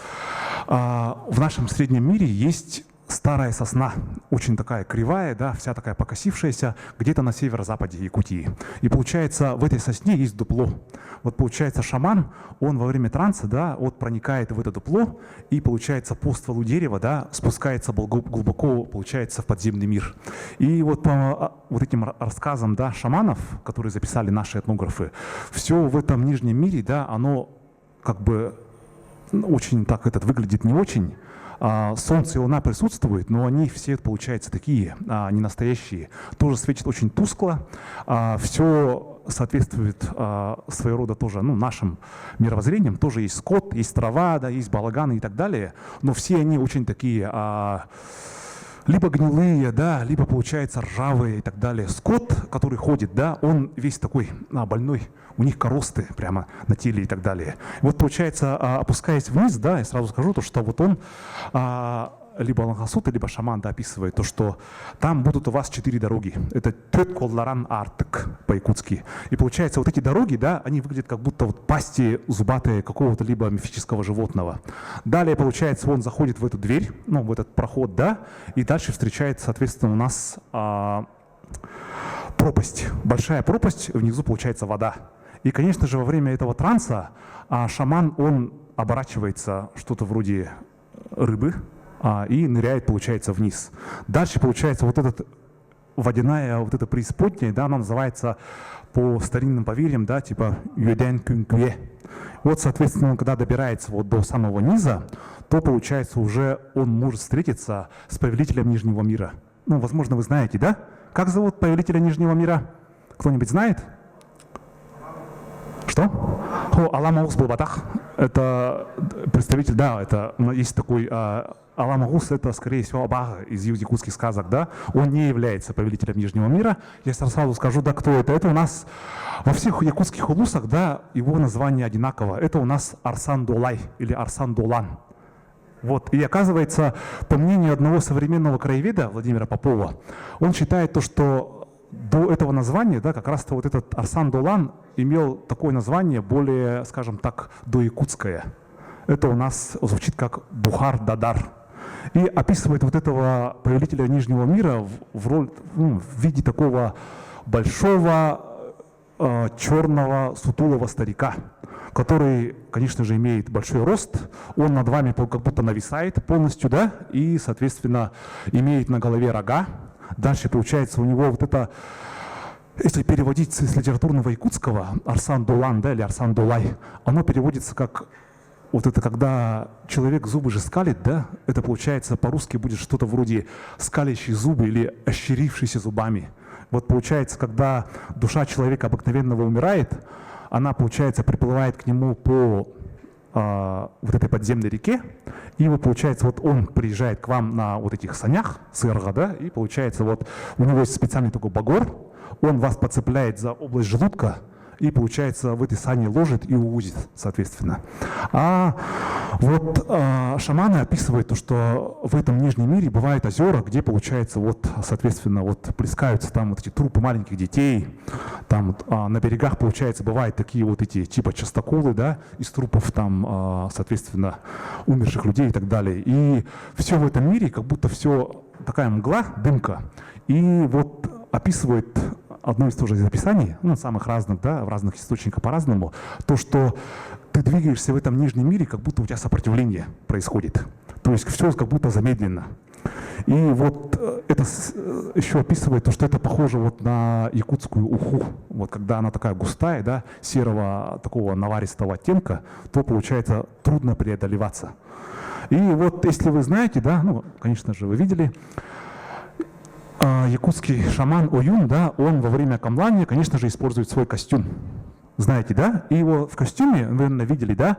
в нашем среднем мире есть старая сосна, очень такая кривая, да, вся такая покосившаяся, где-то на северо-западе Якутии. И получается, в этой сосне есть дупло. Вот получается, шаман, он во время транса, да, вот проникает в это дупло и, получается, по стволу дерева, да, спускается глубоко, получается, в подземный мир. И вот по вот этим рассказам, да, шаманов, которые записали наши этнографы, все в этом Нижнем мире, да, оно как бы очень так выглядит не очень. Солнце и луна присутствуют, но они все, получается, такие не настоящие. Тоже светит очень тускло. Все соответствует своего рода тоже, ну, нашим мировоззрениям. Тоже есть скот, есть трава, да, есть балаганы и так далее. Но все они очень такие либо гнилые, да, либо, получается, ржавые и так далее. Скот, который ходит, да, он весь такой больной. У них коросты прямо на теле и так далее. Вот, получается, опускаясь вниз, да, я сразу скажу, то, что вот он либо аланхасут, либо шаман, да, описывает то, что там будут у вас 4 дороги. Это төт колларан артык по-якутски. И получается, вот эти дороги, да, они выглядят как будто вот пасти зубатые какого-то либо мифического животного. Далее, получается, он заходит в эту дверь, ну, в этот проход, да, и дальше встречается, соответственно, у нас пропасть, большая пропасть, внизу получается вода. И, конечно же, во время этого транса шаман, он оборачивается что-то вроде рыбы и ныряет, получается, вниз. Дальше, получается, вот этот водяная, вот эта преисподняя, да, она называется по старинным поверьям, да, типа юден кюнкве. Вот, соответственно, он, когда добирается вот до самого низа, то, получается, уже он может встретиться с повелителем Нижнего мира. Ну, возможно, вы знаете, да? Как зовут повелителя Нижнего мира? Кто-нибудь знает? Что? Алам Агус Булбатах. Это представитель, да, это есть такой Алам Агус, это, скорее всего, Абага из якутских сказок, да? Он не является повелителем Нижнего мира. Я сразу скажу, да, кто это. Это у нас во всех якутских улусах, да, его название одинаково. Это у нас Арсан Долай или Арсан Долан. Вот. И оказывается, по мнению одного современного краеведа Владимира Попова, он считает то, что до этого названия, да, как раз-то вот этот Арсан Долан имел такое название более, скажем так, доякутское. Это у нас звучит как Бухар-Дадар. И описывает вот этого повелителя Нижнего мира в виде такого большого, черного, сутулого старика, который, конечно же, имеет большой рост, он над вами как будто нависает полностью, да, и, соответственно, имеет на голове рога. Дальше, получается, у него вот это, если переводить с литературного якутского, Арсан Долан, да, или Арсан Долай, оно переводится как вот это, когда человек зубы же скалит, да, это, получается, по-русски будет что-то вроде скалящие зубы или ощерившиеся зубами. Вот, получается, когда душа человека обыкновенного умирает, она, получается, приплывает к нему по вот этой подземной реке, и вот, получается, вот он приезжает к вам на вот этих санях, сырга, да, и, получается, вот у него есть специальный такой багор, он вас подцепляет за область желудка, и, получается, в этой сане ложит и увозит, соответственно. А вот шаманы описывают то, что в этом нижнем мире бывают озера, где, получается, вот, соответственно, вот плескаются там вот эти трупы маленьких детей, там на берегах, получается, бывают такие вот эти типа частоколы, да, из трупов там, соответственно, умерших людей и так далее. И все в этом мире, как будто все такая мгла, дымка, и вот описывает одно из тоже из описаний, ну, самых разных, да, в разных источниках по-разному, то, что ты двигаешься в этом нижнем мире, как будто у тебя сопротивление происходит. То есть все как будто замедленно. И вот это еще описывает то, что это похоже вот на якутскую уху. Вот когда она такая густая, да, серого такого наваристого оттенка, то получается трудно преодолеваться. И вот если вы знаете, да, ну, конечно же, вы видели, якутский шаман Оюн, да, он во время камлания, конечно же, использует свой костюм. Знаете, да? И его в костюме, вы, наверное, видели, да,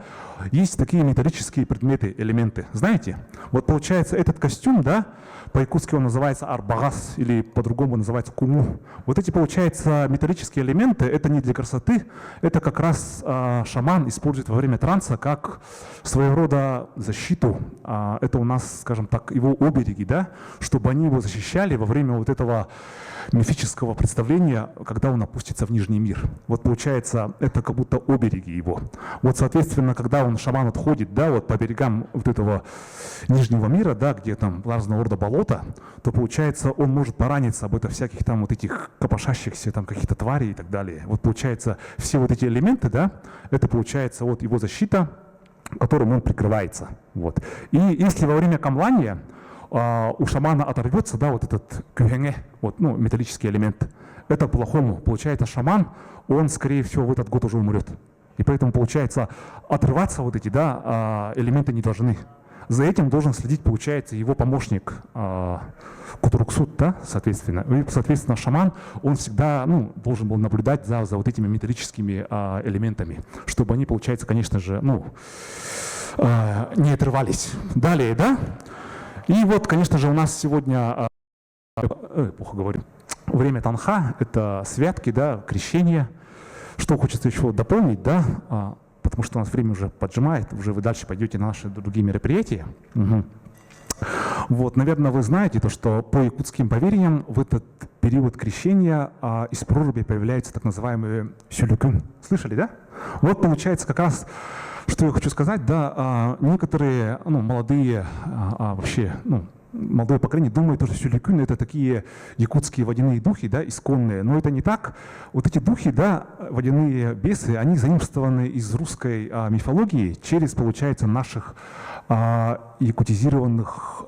есть такие металлические предметы, элементы. Знаете? Вот получается этот костюм, да, по-якутски он называется арбагас, или по-другому называется куму. Вот эти, получается, металлические элементы, это не для красоты, это как раз шаман использует во время транса как своего рода защиту. Это у нас, скажем так, его обереги, да, чтобы они его защищали во время вот этого мифического представления, когда он опустится в Нижний мир. Вот получается, это как будто обереги его. Вот, соответственно, когда он, шаман, отходит, да, вот по берегам вот этого Нижнего мира, да, где там разного рода болота, то, получается, он может пораниться об это всяких там вот этих копошащихся там каких-то тварей и так далее. Вот, получается, все вот эти элементы, да, это, получается, вот его защита, которым он прикрывается. Вот. И если во время камлания у шамана оторвется, да, вот этот кюхене, вот, ну, металлический элемент, это плохому. Получается, шаман, он, скорее всего, в этот год уже умрет. И поэтому, получается, отрываться вот эти, да, элементы не должны. За этим должен следить, получается, его помощник Кутуруксут, да, соответственно. И, соответственно, шаман, он всегда, ну, должен был наблюдать за вот этими металлическими элементами, чтобы они, получается, конечно же, ну, не отрывались. Далее, да? И вот, конечно же, у нас сегодня, плохо говорю, время Танха, это святки, да, крещение. Что хочется еще дополнить, да, потому что у нас время уже поджимает, уже вы дальше пойдете на наши другие мероприятия. Угу. Вот, наверное, вы знаете то, что по якутским поверьям в этот период крещения из проруби появляются так называемые сюлюкун. Слышали, да? Вот получается как раз, что я хочу сказать, да, некоторые, ну, молодые, вообще, ну, молодое поколение думает, что сюлюкюн — это такие якутские водяные духи, да, исконные. Но это не так. Вот эти духи, да, водяные бесы, они заимствованы из русской мифологии через, получается, наших якутизированных,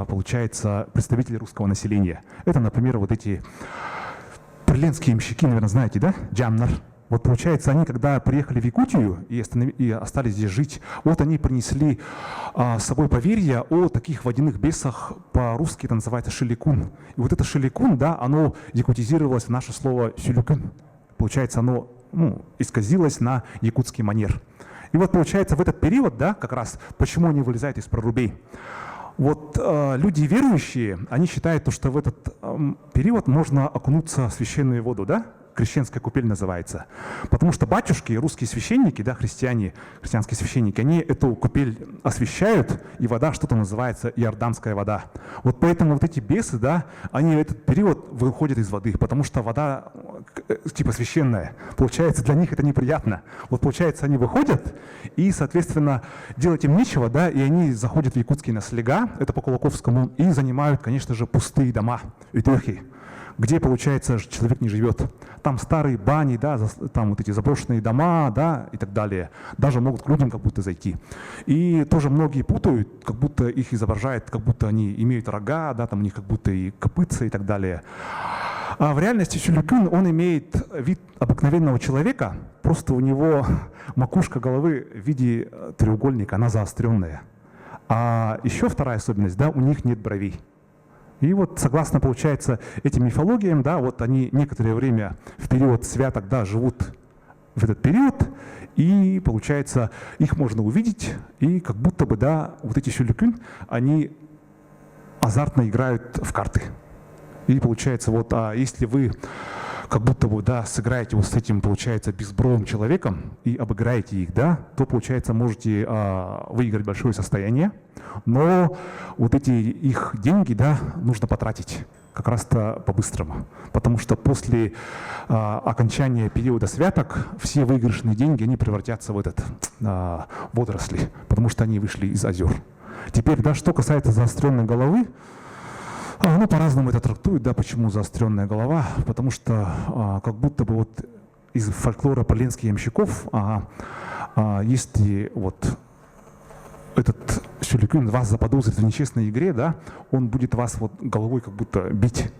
получается, представителей русского населения. Это, например, вот эти приленские мщики, наверное, знаете, да, Джамнар. Вот получается, они, когда приехали в Якутию и остались здесь жить, вот они принесли с собой поверье о таких водяных бесах, по-русски это называется шиликун. И вот это шиликун, да, оно якутизировалось в наше слово сюлюкун. Получается, оно исказилось на якутский манер. И вот получается, в этот период, да, как раз, почему они вылезают из прорубей. Вот люди верующие, они считают, что в этот период можно окунуться в священную воду, да? Крещенская купель называется. Потому что батюшки, русские священники, да, христиане, христианские священники, они эту купель освящают, и вода что-то называется иорданская вода. Вот поэтому вот эти бесы, да, они в этот период выходят из воды, потому что вода типа священная. Получается, для них это неприятно. Вот получается, они выходят, и, соответственно, делать им нечего, да, и они заходят в якутские наслега, это по Кулаковскому, и занимают, конечно же, пустые дома, ютехи, где, получается, человек не живет. Там старые бани, да, там вот эти заброшенные дома, да, и так далее. Даже могут к людям как будто зайти. И тоже многие путают, как будто их изображают, как будто они имеют рога, да, там у них как будто и копытца и так далее. А в реальности сюлюкюн, он имеет вид обыкновенного человека, просто у него макушка головы в виде треугольника, она заостренная. А еще вторая особенность, да, у них нет бровей. И вот согласно, получается, этим мифологиям, да, вот они некоторое время в период святок, да, живут в этот период, и, получается, их можно увидеть, и как будто бы, да, вот эти сюлюкюн, они азартно играют в карты. И получается, вот, если вы как будто бы, да, сыграете вот с этим, получается, безбровым человеком и обыграете их, да, то, получается, можете выиграть большое состояние, но вот эти их деньги, да, нужно потратить как раз-то по-быстрому, потому что после окончания периода святок все выигрышные деньги, они превратятся в водоросли, потому что они вышли из озер. Теперь, да, что касается заостренной головы, ну, по-разному это трактуют, да, почему заостренная голова, потому что как будто бы вот из фольклора поленских ямщиков, если вот этот сюлюкюн вас заподозрит в нечестной игре, да, он будет вас вот головой как будто бить.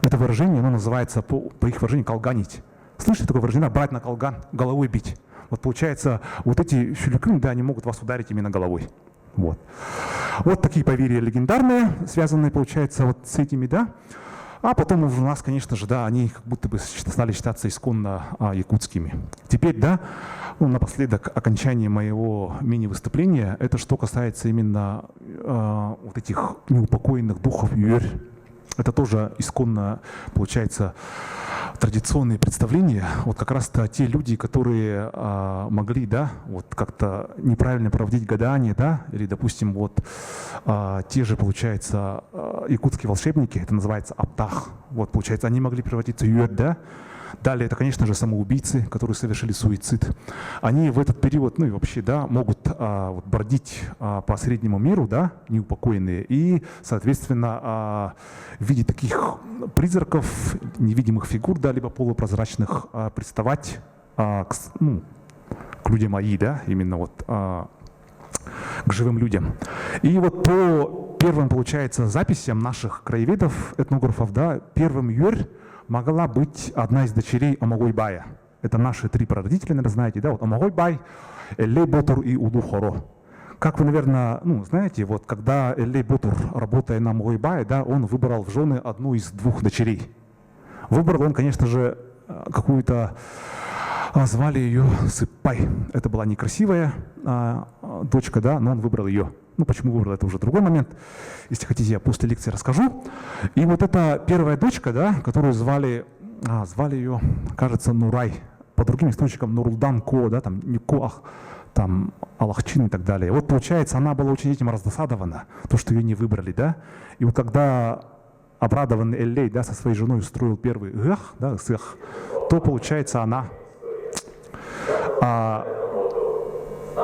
Это выражение, оно называется по их выражению колганить. Слышите такое выражение? Брать на колган, головой бить. Вот получается, вот эти сюлюкюн, да, они могут вас ударить именно головой. Вот. Вот такие поверья легендарные, связанные, получается, вот с этими, да. А потом уже у нас, конечно же, да, они как будто бы стали считаться исконно якутскими. Теперь, да, напоследок окончание моего мини-выступления, это что касается именно вот этих неупокоенных духов юэрь. Это тоже исконно, получается, традиционные представления. Вот как раз-то те люди, которые могли, да, вот как-то неправильно проводить гадания, да, или, допустим, вот те же, получается, якутские волшебники, это называется аптах. Вот, получается, они могли превратиться в юэрь, да. Далее это, конечно же, самоубийцы, которые совершили суицид. Они в этот период, ну и вообще, да, могут вот, бродить по среднему миру, да, неупокоенные, и, соответственно, в виде таких призраков, невидимых фигур, да, либо полупрозрачных, приставать к людям Аи, да, именно вот к живым людям. И вот по первым, получается, записям наших краеведов, этнографов, да, первым юэрь могла быть одна из дочерей Амагойбая. Это наши три прародителя, наверное, знаете, да? Вот Амагойбай, Эллей Ботур и Уду Хоро. Как вы, наверное, знаете, вот когда Эллей Ботур, работая на Амагойбае, да, он выбрал в жены одну из двух дочерей. Выбрал он, конечно же, какую-то, звали ее Сыппай. Это была некрасивая дочка, да, но он выбрал ее. Ну, почему выбрал, это уже другой момент. Если хотите, я после лекции расскажу. И вот эта первая дочка, да, которую звали ее, кажется, Нурай. По другим источникам Нурулдан Ко, да, там Никоах, там Аллахчин и так далее. Вот получается, она была очень этим раздосадована, то, что ее не выбрали, да. И вот когда обрадованный Эллей, да, со своей женой устроил первый гах, да, сэх, то получается она,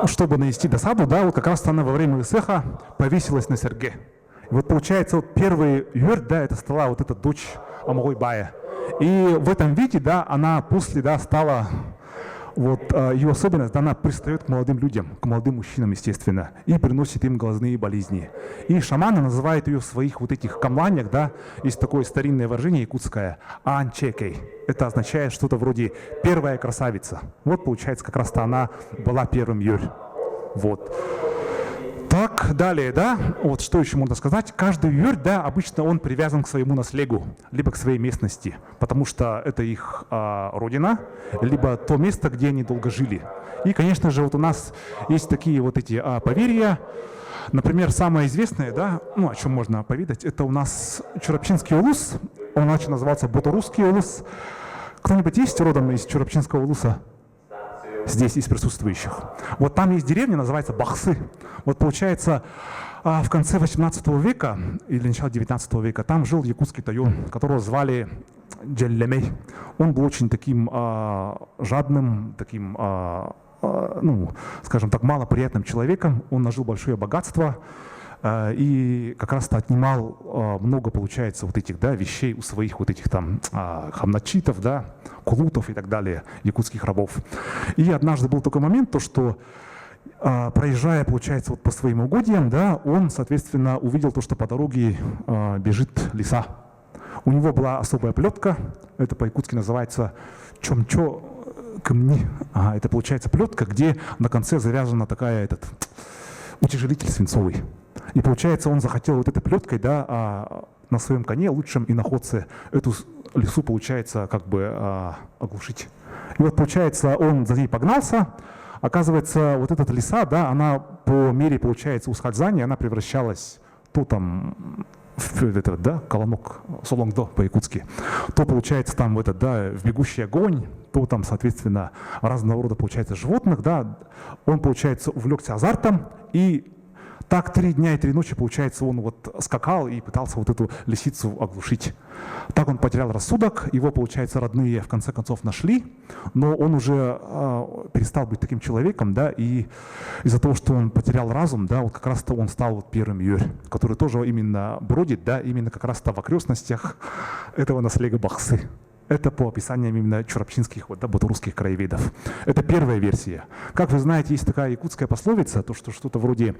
чтобы навести досаду, да, вот как раз она во время Исеха повесилась на серге. И вот получается, вот первый юрт, да, это стала вот эта дочь Амогой Бая. И в этом виде, да, она после, да, стала, вот ее особенность, да, она пристает к молодым людям, к молодым мужчинам, естественно, и приносит им глазные болезни. И шаманы называют ее в своих вот этих камланях, да, есть такое старинное выражение якутское, анчекей. Это означает что-то вроде первая красавица. Вот получается, как раз-то она была первым юрь. Вот. Так, далее, да, вот что еще можно сказать. Каждый юрь, да, обычно он привязан к своему наследию, либо к своей местности, потому что это их родина, либо то место, где они долго жили. И, конечно же, вот у нас есть такие вот эти поверья. Например, самое известное, да, ну, о чем можно повидать, это у нас Чурапчинский улус, он иначе назывался Ботурусский улус. Кто-нибудь есть родом из Чурапчинского улуса? Здесь из присутствующих. Вот там есть деревня, называется Бахсы. Вот получается, в конце 18 века или начало 19 века там жил якутский тайон, которого звали Джеллемей. Он был очень таким жадным, таким, ну, скажем так, малоприятным человеком. Он нажил большое богатство и как раз-то отнимал много, получается, вот этих, да, вещей у своих вот этих там хамначитов, да, кулутов и так далее, якутских рабов. И однажды был такой момент, то что проезжая, получается, вот по своим угодьям, да, он, соответственно, увидел то, что по дороге бежит лиса. У него была особая плетка, это по-якутски называется чомчо камни. Это получается плетка, где на конце завязана такая утяжелитель свинцовый. И получается, он захотел вот этой плеткой, да, на своем коне, лучшем иноходце, эту лису, получается, как бы оглушить. И вот, получается, он за ней погнался. Оказывается, вот эта лиса, да, она по мере, получается, ускользания, она превращалась то там в этот, да, колонок, солонгдо по-якутски, то, получается, там в этот, да, в бегущий огонь, то там, соответственно, разного рода, получается, животных, да. Он, получается, увлекся азартом и так 3 дня и 3 ночи, получается, он вот скакал и пытался вот эту лисицу оглушить. Так он потерял рассудок, его, получается, родные в конце концов нашли, но он уже перестал быть таким человеком, да, и из-за того, что он потерял разум, да, вот как раз-то он стал вот первым юрь, который тоже именно бродит, да, именно как раз-то в окрестностях этого наследия Бахсы. Это по описаниям именно чурапчинских, вот, да, ботурусских краеведов. Это первая версия. Как вы знаете, есть такая якутская пословица, то что что-то вроде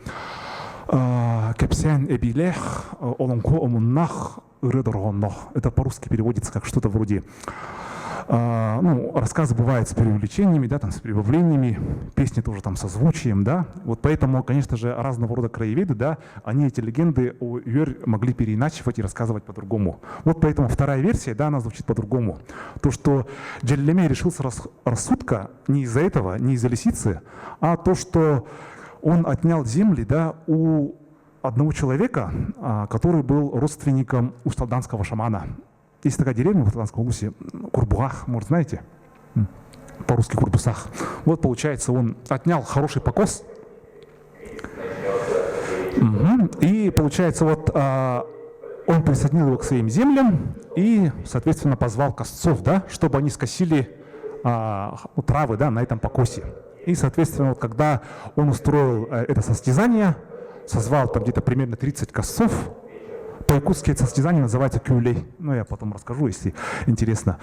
«кепсян эбилех, олонко омуннах, ырыдоргоннох». Это по-русски переводится как что-то вроде, ну, рассказы бывают с преувеличениями, да, там, с прибавлениями, песни тоже там со звучием, да. Вот поэтому, конечно же, разного рода краеведы, да, они эти легенды о юрь могли переиначивать и рассказывать по-другому. Вот поэтому вторая версия, да, она звучит по-другому. То, что Джеллемей решился рассудка не из-за этого, не из-за лисицы, а то, что он отнял земли, да, у одного человека, который был родственником усталданского шамана. Есть такая деревня в Усталданском улусе, Курбуах, может, знаете? По-русски Курбусах. Вот, получается, он отнял хороший покос. И, получается, вот он присоединил его к своим землям и, соответственно, позвал косцов, да, чтобы они скосили травы, да, на этом покосе. И, соответственно, вот, когда он устроил это состязание, созвал там где-то примерно 30 косцов. По-якутски это состязание называется кюлей. Ну, я потом расскажу, если интересно,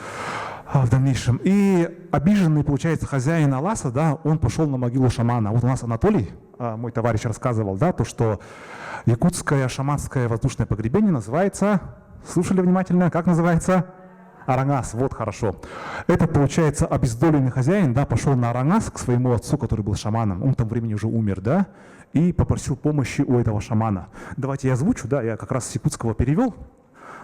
в дальнейшем. И обиженный, получается, хозяин Аласа, да, он пошел на могилу шамана. Вот у нас Анатолий, мой товарищ, рассказывал, да, то, что якутское шаманское воздушное погребение называется, слушали внимательно, как называется? Арангас, вот хорошо. Это, получается, обездоленный хозяин, да, пошел на Арангас к своему отцу, который был шаманом. Он в том времени уже умер, да, и попросил помощи у этого шамана. Давайте я озвучу, да, я как раз с якутского перевел,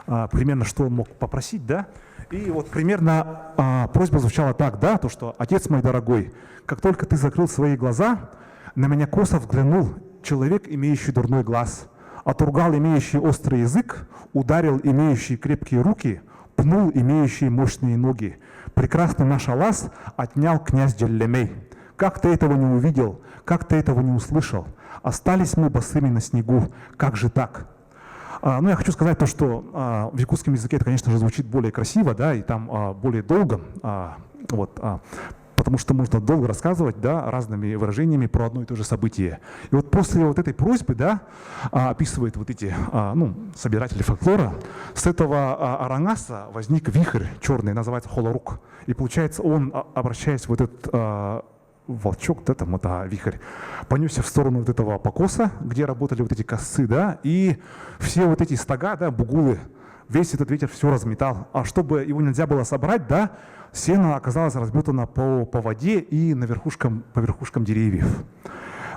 примерно, что он мог попросить, да. И вот примерно просьба звучала так, да, то, что «Отец мой дорогой, как только ты закрыл свои глаза, на меня косо взглянул человек, имеющий дурной глаз, отругал имеющий острый язык, ударил имеющий крепкие руки, пнул имеющие мощные ноги. Прекрасный наш Алас отнял князь Джеллемей. Как ты этого не увидел, как ты этого не услышал? Остались мы босыми на снегу. Как же так?» Ну, я хочу сказать то, что в якутском языке это, конечно же, звучит более красиво, да, и там более долго, вот, потому что можно долго рассказывать, да, разными выражениями про одно и то же событие. И вот после вот этой просьбы, да, описывает вот эти, собиратели фольклора, с этого Арангаса возник вихрь черный, называется Холорук. И получается, он, обращаясь в этот волчок, да, там, вихрь, понесся в сторону вот этого покоса, где работали вот эти косы, да, и все вот эти стога, да, бугулы, весь этот ветер все разметал. А чтобы его нельзя было собрать, да, сено оказалось разметано по воде и по верхушкам деревьев.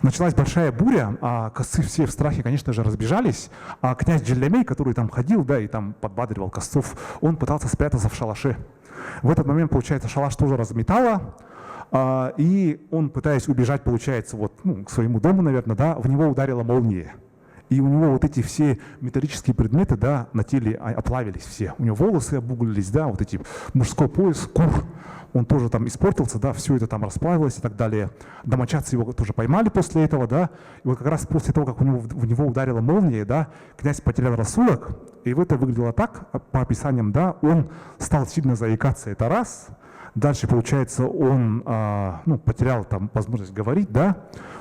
Началась большая буря, а косы все в страхе, конечно же, разбежались, а князь Джеллемей, который там ходил, да, и там подбадривал косцов, он пытался спрятаться в шалаше. В этот момент, получается, шалаш тоже разметало, и он, пытаясь убежать, получается, к своему дому, наверное, да, в него ударила молния. И у него вот эти все металлические предметы, да, на теле оплавились все. У него волосы обуглились, да, вот эти мужской пояс, кур, он тоже там испортился, да, все это там расплавилось и так далее. Домочадцы его тоже поймали после этого, да. И вот как раз после того, как в него ударила молния, да, князь потерял рассудок, и это выглядело так, по описаниям, да, он стал сильно заикаться, это раз. Дальше, получается, он потерял там возможность говорить, да.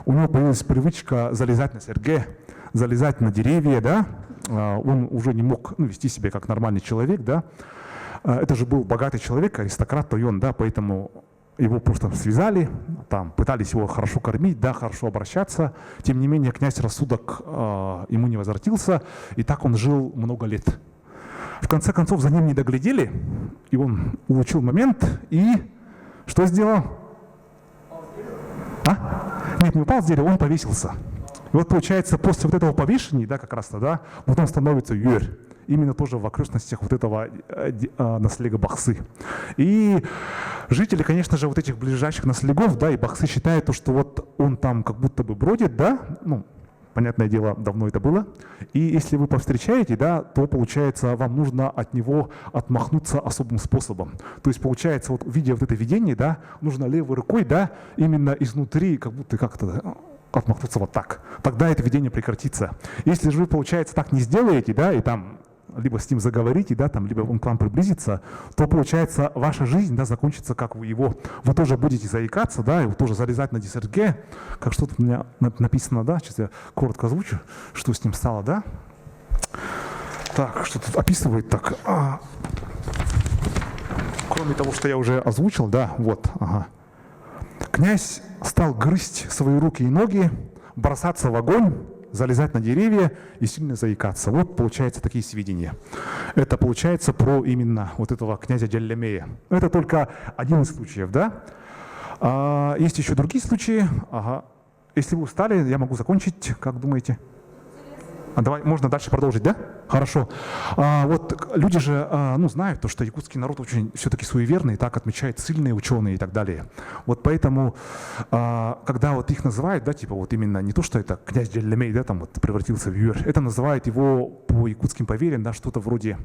У него появилась привычка залезать на серге, залезать на деревья, да. Он уже не мог вести себя как нормальный человек, да. Это же был богатый человек, аристократ Тойон, да, поэтому его просто связали, там пытались его хорошо кормить, да, хорошо обращаться. Тем не менее, князь рассудок ему не возвратился, и так он жил много лет. В конце концов, за ним не доглядели, и он улучил момент, и что сделал? Нет, не упал с дерева, он повесился. И вот получается, после вот этого повешения, да, как раз-то, да, вот он становится юрь. Именно тоже в окрестностях вот этого наслега Бахсы. И жители, конечно же, вот этих ближайших наслегов, да, и Бахсы считают, что вот он там как будто бы бродит, да, понятное дело, давно это было. И если вы повстречаете, да, то, получается, вам нужно от него отмахнуться особым способом. То есть, получается, вот видя вот это видение, да, нужно левой рукой, да, именно изнутри, как будто как-то отмахнуться вот так. Тогда это видение прекратится. Если же вы, получается, так не сделаете, да, и там либо с ним заговорите, да, там, либо он к вам приблизится, то, получается, ваша жизнь, да, закончится, как у его. Вы тоже будете заикаться, да, и вы тоже залезать на дисерге, как что-то у меня написано, да, сейчас я коротко озвучу, что с ним стало, да. Так, что тут описывает так. Кроме того, что я уже озвучил, да, вот, ага. Князь стал грызть свои руки и ноги, бросаться в огонь, залезать на деревья и сильно заикаться. Вот, получается, такие сведения. Это, получается, про именно вот этого князя Джеллемея. Это только один из случаев, да? Есть еще другие случаи. Ага. Если вы устали, я могу закончить. Как думаете? Давай, можно дальше продолжить, да? Хорошо. Вот люди же, знают то, что якутский народ очень все-таки суеверный, так отмечают сильные ученые и так далее. Вот поэтому, когда вот их называют, да, типа вот именно не то, что это князь Джеллемей, да, там вот превратился в юрь, это называют его по якутским поверьям, да, что-то вроде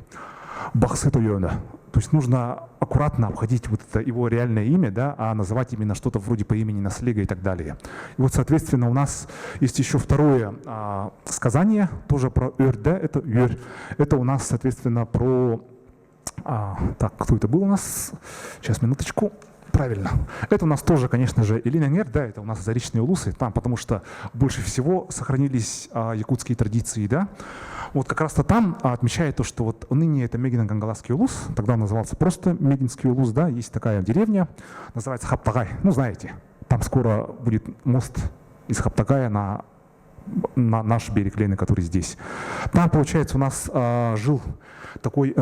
Бахсы Тойона. То есть нужно аккуратно обходить вот это его реальное имя, да, а называть именно что-то вроде по имени наслега и так далее. И вот, соответственно, у нас есть еще второе сказание, тоже про Юрь, да, это Юрь. Это у нас, соответственно, про... так, кто это был у нас? Сейчас, минуточку. Правильно. Это у нас тоже, конечно же, Илинангер, да, это у нас заречные улусы, там, потому что больше всего сохранились якутские традиции, да. Вот как раз-то там отмечает то, что вот ныне это Мегино-Гангаласский улус, тогда он назывался просто Мегинский улус, да, есть такая деревня, называется Хаптагай, знаете, там скоро будет мост из Хаптагая на наш берег Лейны, который здесь. Там, получается, у нас жил такой,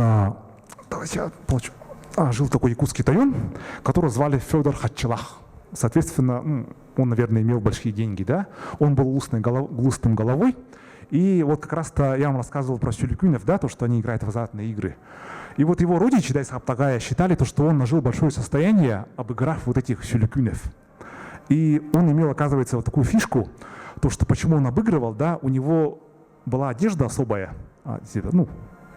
жил такой якутский тайон, которого звали Федор Хатчелах. Соответственно, он, наверное, имел большие деньги, да, он был глустым головой. И вот как раз-то я вам рассказывал про сюлюкюнев, да, то, что они играют в азартные игры. И вот его родичи, да, из Хаптагая, считали, то, что он нажил большое состояние, обыграв вот этих сюлюкюнев. И он имел, оказывается, вот такую фишку, то, что почему он обыгрывал, да, у него была одежда особая,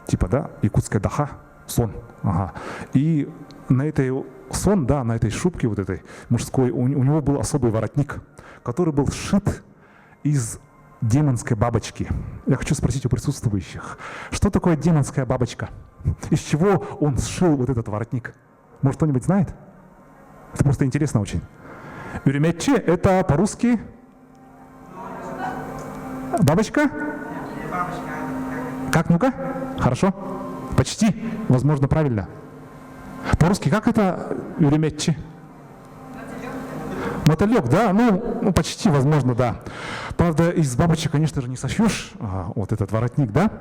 типа, да, якутская даха, сон. Ага. И на этой сон, да, на этой шубке вот этой мужской, у него был особый воротник, который был сшит из демонской бабочки. Я хочу спросить у присутствующих, что такое демонская бабочка? Из чего он сшил вот этот воротник? Может, кто-нибудь знает? Это просто интересно очень. Юреметчи — это по-русски бабочка? Как, ну-ка? Хорошо. Почти. Возможно, правильно. По-русски как это юреметчи? Мотылек, да? Ну, почти, возможно, да. Правда, из бабочек, конечно же, не сошьешь вот этот воротник, да?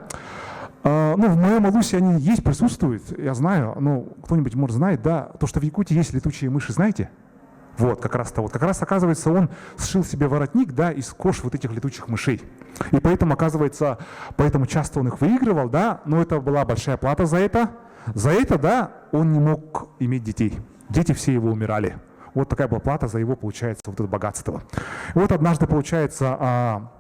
Ну, в моем Алусе они есть, присутствуют, я знаю. Ну, кто-нибудь, может, знает, да? То, что в Якутии есть летучие мыши, знаете? Вот, как раз-то вот. Как раз, оказывается, он сшил себе воротник, да, из кож вот этих летучих мышей. И поэтому, оказывается, поэтому часто он их выигрывал, да, но это была большая плата за это. За это, да, он не мог иметь детей. Дети все его умирали. Вот такая была плата за его, получается, вот это богатство. И вот однажды, получается,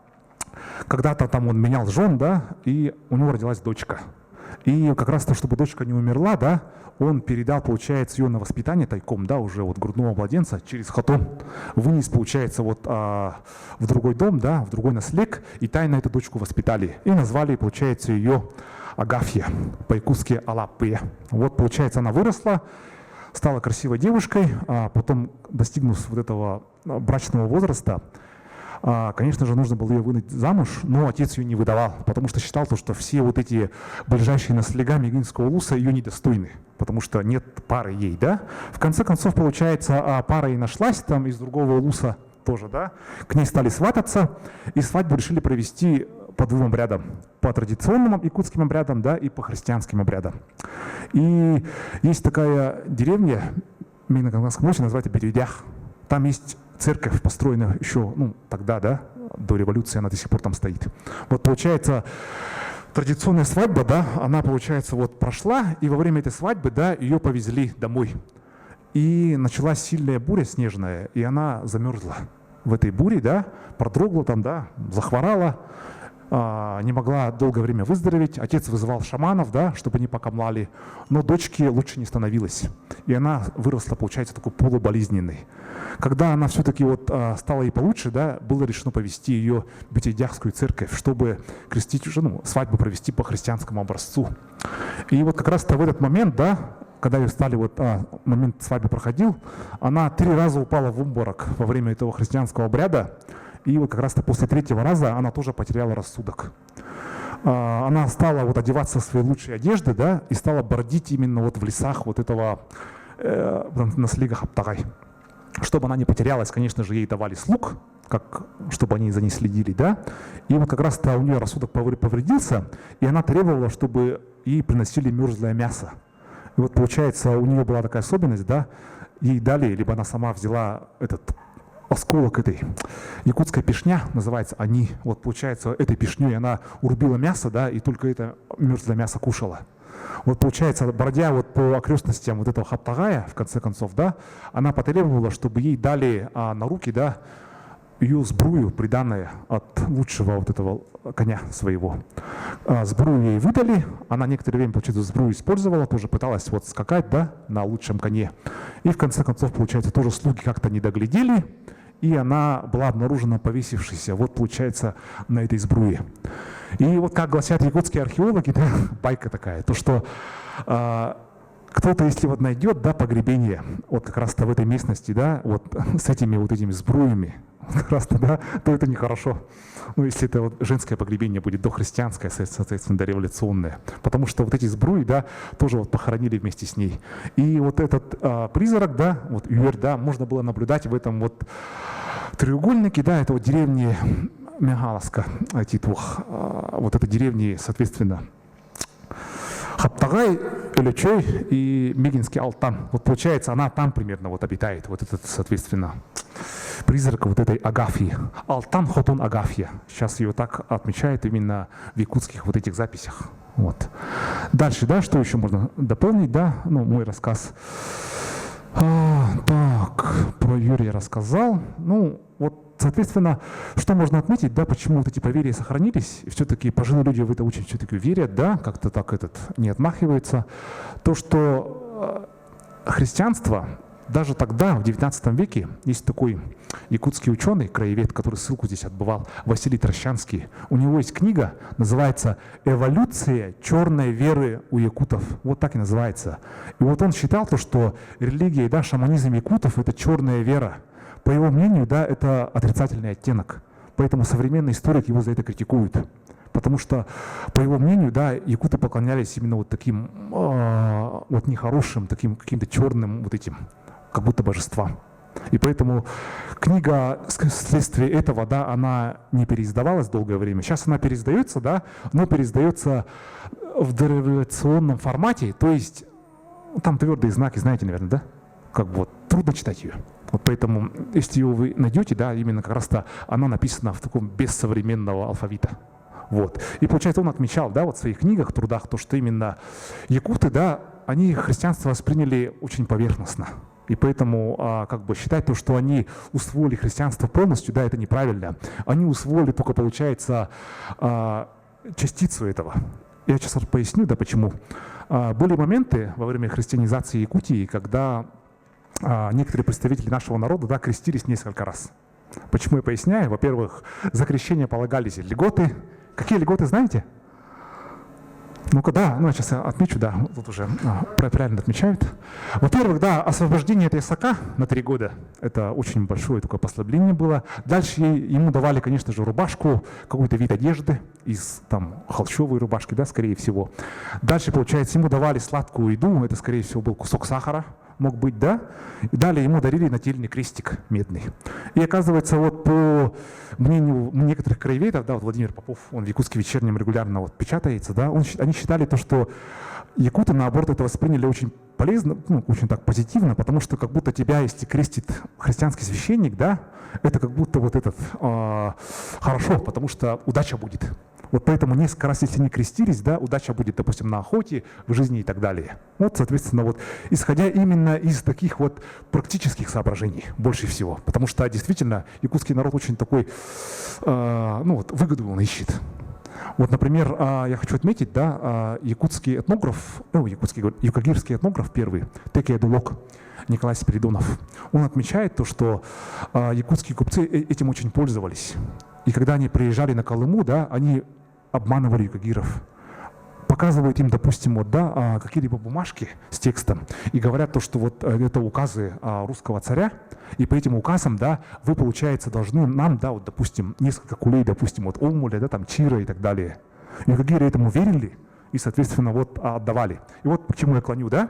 когда-то там он менял жен, да, и у него родилась дочка. И как раз то, чтобы дочка не умерла, да, он передал, получается, ее на воспитание тайком, да, уже вот грудного младенца через хатон. Вынес, получается, вот в другой дом, да, в другой наследник, и тайно эту дочку воспитали. И назвали, получается, ее Агафья, по-якутски Алапыя. Вот, получается, она выросла, стала красивой девушкой, а потом, достигнув вот этого брачного возраста, конечно же, нужно было ее выдать замуж, но отец ее не выдавал, потому что считал, что все вот эти ближайшие наследника Мегинского улуса ее недостойны, потому что нет пары ей, да. В конце концов, получается, пара и нашлась там из другого улуса тоже, да. К ней стали свататься, и свадьбу решили провести по двум обрядам. По традиционным якутским обрядам, да, и по христианским обрядам. И есть такая деревня, на Кавказском улусе, называется Берюдях. Там есть церковь, построенная еще, ну, тогда, да, до революции, она до сих пор там стоит. Вот, получается, традиционная свадьба, да, она, получается, вот прошла, и во время этой свадьбы, да, ее повезли домой. И началась сильная буря снежная, и она замерзла в этой буре, да, продрогла там, да, захворала, не могла долгое время выздороветь. Отец вызывал шаманов, да, чтобы они покамлали, но дочке лучше не становилось. И она выросла, получается, такой полуболезненной. Когда она все-таки вот стала ей получше, да, было решено повести ее в Бетидяхскую церковь, чтобы крестить уже, ну, свадьбу провести по христианскому образцу. И вот как раз-то в этот момент, да, когда ее стали, вот момент свадьбы проходил, она 3 раза упала в обморок во время этого христианского обряда. И вот как раз-то после 3-го раза она тоже потеряла рассудок. Она стала вот одеваться в свои лучшие одежды, да, и стала бродить именно вот в лесах вот этого наследника Хаптагай. Чтобы она не потерялась, конечно же, ей давали слуг, чтобы они за ней следили, да. И вот как раз-то у нее рассудок повредился, и она требовала, чтобы ей приносили мерзлое мясо. И вот получается, у нее была такая особенность, да, ей дали, либо она сама взяла этот осколок этой якутская пешня, называется они. Вот получается, этой пешней она урубила мясо, да, и только это мерзлое мясо кушала. Вот получается, бродя вот по окрестностям вот этого Хаптагая, в конце концов, да, она потребовала, чтобы ей дали на руки, да, ее сбрую, приданное от лучшего вот этого коня своего. Сбрую ей выдали, она некоторое время, получается, сбрую использовала, тоже пыталась вот скакать, да, на лучшем коне. И в конце концов, получается, тоже слуги как-то не доглядели, и она была обнаружена повесившейся, вот получается, на этой сбруе. И вот как гласят якутские археологи, да, байка такая, то что кто-то, если вот найдет, да, погребение, вот как раз-то в этой местности, да, вот с этими вот этими сбруями, как раз-то, да, то это нехорошо. Ну, если это вот женское погребение будет дохристианское, соответственно, дореволюционное. Потому что вот эти сбруи, да, тоже вот похоронили вместе с ней. И вот этот призрак, да, вот Юер, да, можно было наблюдать в этом вот треугольнике, да, это вот деревни Мягаласка, Титвух, вот этой деревни, соответственно, Хаптагай, Элечой и Мегинский Алтан. Вот получается, она там примерно вот обитает, вот этот, соответственно, призрак вот этой Агафьи. Алтан Хотун Агафья. Сейчас ее так отмечают именно в якутских вот этих записях. Вот. Дальше, да, что еще можно дополнить, да, ну, мой рассказ. Так, про Юрия рассказал. Ну, вот, соответственно, что можно отметить, да, почему вот эти поверья сохранились, и все-таки пожилые люди в это очень все-таки верят, да, как-то так не отмахиваются, то, что христианство, даже тогда, в 19 веке, есть такой якутский ученый, краевед, который ссылку здесь отбывал, Василий Трощанский. У него есть книга, называется «Эволюция черной веры у якутов». Вот так и называется. И вот он считал то, что религия, да, шаманизм якутов — это черная вера. По его мнению, да, это отрицательный оттенок. Поэтому современный историк его за это критикует. Потому что, по его мнению, да, якуты поклонялись именно вот таким вот нехорошим, таким каким-то черным вот этим, как будто божествам. И поэтому книга вследствие этого, да, она не переиздавалась долгое время. Сейчас она переиздается, да, но переиздается в дореволюционном формате, то есть там твердые знаки, знаете, наверное, да? Как бы вот трудно читать ее. Вот поэтому, если ее вы найдете, да, именно как раз-то она написана в таком без современного алфавита. Вот. И получается, он отмечал, да, вот в своих книгах, трудах, то, что именно якуты, да, они христианство восприняли очень поверхностно. И поэтому как бы считать то, что они усвоили христианство полностью, да, это неправильно. Они усвоили только, получается, частицу этого. Я сейчас поясню, да, почему. Были моменты во время христианизации Якутии, когда некоторые представители нашего народа, да, крестились несколько раз. Почему я поясняю? Во-первых, за крещение полагались льготы. Какие льготы, знаете? Ну-ка, да, ну я сейчас отмечу, да, тут уже правильно отмечают. Во-первых, да, освобождение от ясака на 3 года, это очень большое такое послабление было. Дальше ему давали, конечно же, рубашку, какой-то вид одежды из там холщовой рубашки, да, скорее всего. Дальше, получается, ему давали сладкую еду, это, скорее всего, был кусок сахара, мог быть, да. И далее ему дарили нательный крестик медный. И оказывается, вот по мнению некоторых краеведов, да, вот Владимир Попов, он в Якутске вечернем регулярно вот печатается, да, они считали то, что якуты, наоборот, это восприняли очень полезно, ну, очень так позитивно, потому что как будто тебя, если крестит христианский священник, да, это как будто вот этот хорошо, потому что удача будет. Вот поэтому несколько раз, если не крестились, да, удача будет, допустим, на охоте, в жизни и так далее. Вот, соответственно, вот исходя именно из таких вот практических соображений больше всего. Потому что действительно якутский народ очень такой, ну вот, выгоду он ищет. Вот, например, я хочу отметить, да, якутский этнограф, юкагирский этнограф первый, Теке Дулок, Николай Спиридонов, он отмечает то, что якутские купцы этим очень пользовались. И когда они приезжали на Колыму, да, они обманывали юкагиров, показывают им, допустим, вот, да, какие-либо бумажки с текстом и говорят то, что вот это указы русского царя, и по этим указам, да, вы, получается, должны нам, да, вот, допустим, несколько кулей, допустим, вот Омуля, да, там Чира и так далее. Юкагиры этому верили и, соответственно, вот отдавали. И вот к чему я клоню, да?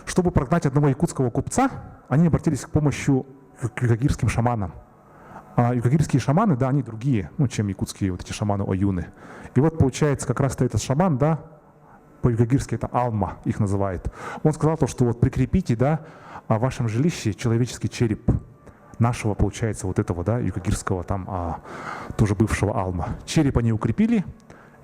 Чтобы прогнать одного якутского купца, они обратились к помощи к юкагирским шаманам. А юкагирские шаманы, да, они другие, ну, чем якутские вот эти шаманы-оюны. И вот, получается, как раз-то этот шаман, да, по-юкагирски это Алма их называет. Он сказал то, что вот прикрепите, да, в вашем жилище человеческий череп нашего, получается, вот этого, да, юкагирского там, тоже бывшего Алма. Череп они укрепили,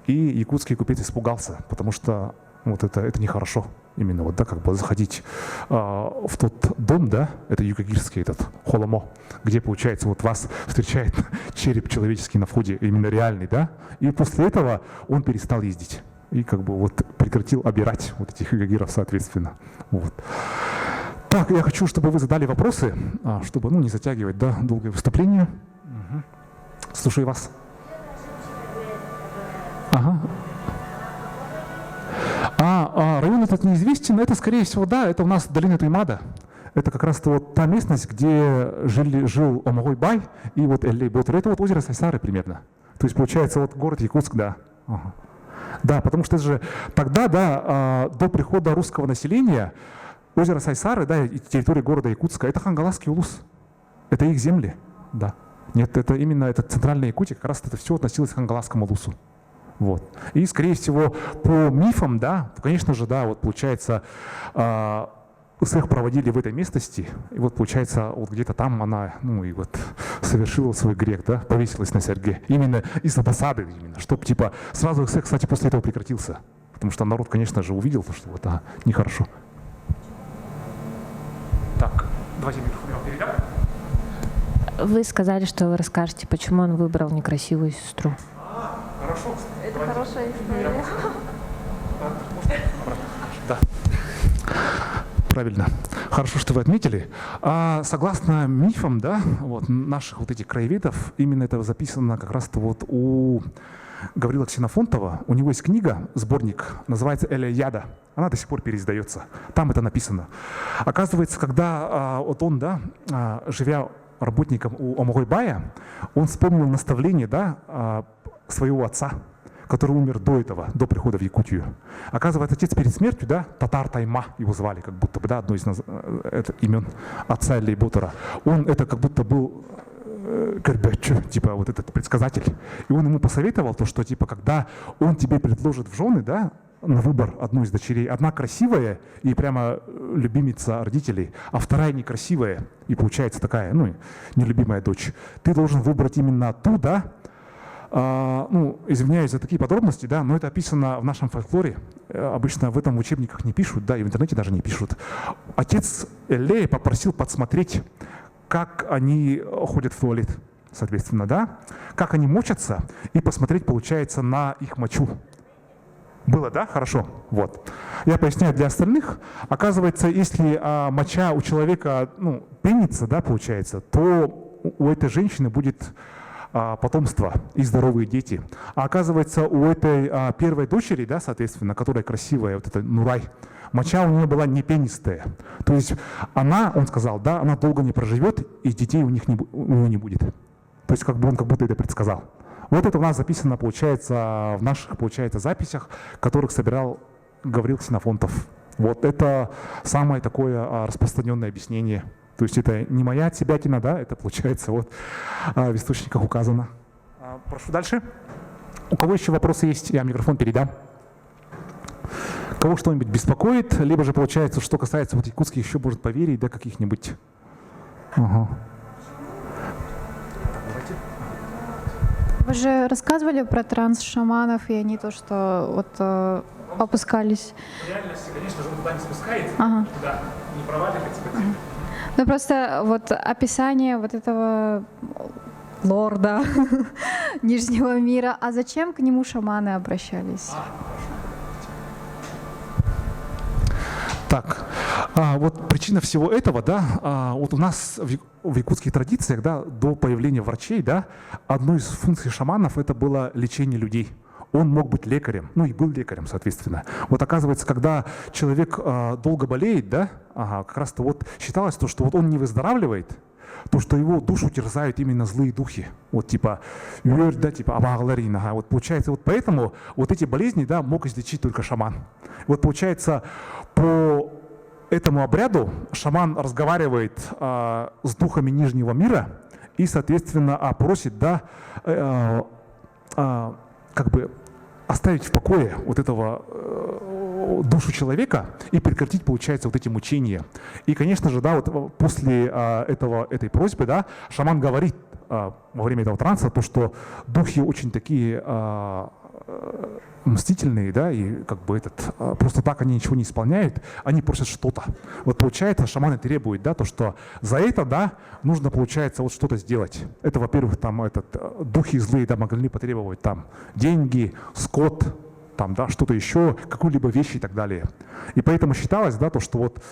и якутский купец испугался, потому что вот это нехорошо. Именно вот, да, как бы заходить в тот дом, да, это юкагирский этот Холомо, где, получается, вот вас встречает череп человеческий на входе, именно реальный, да, и после этого он перестал ездить и как бы вот прекратил обирать вот этих юкагиров, соответственно. Вот. Так, я хочу, чтобы вы задали вопросы, чтобы, ну, не затягивать, да, долгое выступление. Угу. Слушаю вас. Ага. Район этот неизвестен, это, скорее всего, да, это у нас долина Туймада. Это как раз вот та местность, где жил Омогой Бай и вот Эллей Ботер. Это вот озеро Сайсары примерно. То есть, получается, вот город Якутск, да. Ага. Да, потому что это же тогда, да, до прихода русского населения озеро Сайсары, да, и территория города Якутска, это Хангаласский улус. Это их земли, да. Нет, это именно это центральная Якутия, как раз это все относилось к Хангаласскому улусу. Вот. И, скорее всего, по мифам, да, конечно же, да, вот получается, всех проводили в этой местности, и вот получается, вот где-то там она, ну и вот совершила свой грех, да, повесилась на серьге. Именно из-за досады, именно, чтобы типа сразу секс, кстати, после этого прекратился. Потому что народ, конечно же, увидел, что вот нехорошо. Так, давайте микрофон перейдем. Вы сказали, что вы расскажете, почему он выбрал некрасивую сестру. Хорошо. Это хорошая история. Да. правильно. Хорошо, что вы отметили. Согласно мифам, да, вот, наших вот этих краеведов, именно это записано как раз-то вот у Гаврила Ксенофонтова. У него есть книга, сборник, называется «Элеяда». Она до сих пор переиздается. Там это написано. Оказывается, когда вот он, да, живя работником у Омогойбая, он вспомнил наставление, да, своего отца, который умер до этого, до прихода в Якутию. Оказывается, отец перед смертью, да, Татар Тайма его звали, как будто бы, да, одно из имен отца Лейботера. Он это как будто был типа вот этот предсказатель. И он ему посоветовал то, что типа когда он тебе предложит в жены, да, на выбор одну из дочерей, одна красивая и прямо любимица родителей, а вторая некрасивая и получается такая, ну, нелюбимая дочь. Ты должен выбрать именно ту, да. Ну, извиняюсь за такие подробности, да, но это описано в нашем фольклоре. Обычно в этом в учебниках не пишут, да, и в интернете даже не пишут. Отец Элея попросил подсмотреть, как они ходят в туалет, соответственно, да, как они мочатся, и посмотреть, получается, на их мочу. Было, да? Хорошо. Вот. Я поясняю для остальных. Оказывается, если моча у человека, ну, пенится, да, получается, то у этой женщины будет потомство и здоровые дети. А оказывается, у этой первой дочери, да, соответственно, которая красивая, вот эта Нурай, моча у нее была не пенистая. То есть она, он сказал, да, она долго не проживет, и детей у нее не будет. То есть как бы он как будто это предсказал. Вот это у нас записано, получается, в наших, получается, записях, которых собирал Гаврил Ксенофонтов. Вот это самое такое распространенное объяснение. То есть это не моя отсебятина, да, это получается вот в источниках указано. Прошу дальше. У кого еще вопросы есть, я микрофон передам. Кого что-нибудь беспокоит, либо же получается, что касается вот якутских, еще может поверить, да, каких-нибудь. Ага. Вы же рассказывали про транс-шаманов, и они то, что вот опускались. В реальности, конечно же, он туда не спускает, ага. Туда не проваливается по теме. Ну просто вот описание вот этого лорда Нижнего мира, а зачем к нему шаманы обращались? Так, вот причина всего этого, да, вот у нас в якутских традициях, да, до появления врачей, да, одной из функций шаманов это было лечение людей. Он мог быть лекарем, ну и был лекарем, соответственно. Вот оказывается, когда человек долго болеет, да, как раз-то вот считалось то, что вот он не выздоравливает, то, что его душу терзают именно злые духи. Вот типа, да, типа абагаларина. Вот получается, вот поэтому вот эти болезни, да, мог излечить только шаман. Вот получается, по этому обряду шаман разговаривает с духами Нижнего мира и, соответственно, просит, да, как бы оставить в покое вот этого душу человека и прекратить, получается, вот эти мучения. И, конечно же, да, вот после этой просьбы, да, шаман говорит во время этого транса то, что духи очень такие мстительные, да, и как бы просто так они ничего не исполняют, они просят что-то. Вот получается, шаманы требуют, да, то, что за это, да, нужно, получается, вот что-то сделать. Это, во-первых, там духи злые, да, могли потребовать там деньги, скот, там, да, что-то еще, какую-либо вещь и так далее. И поэтому считалось, да, то, что вот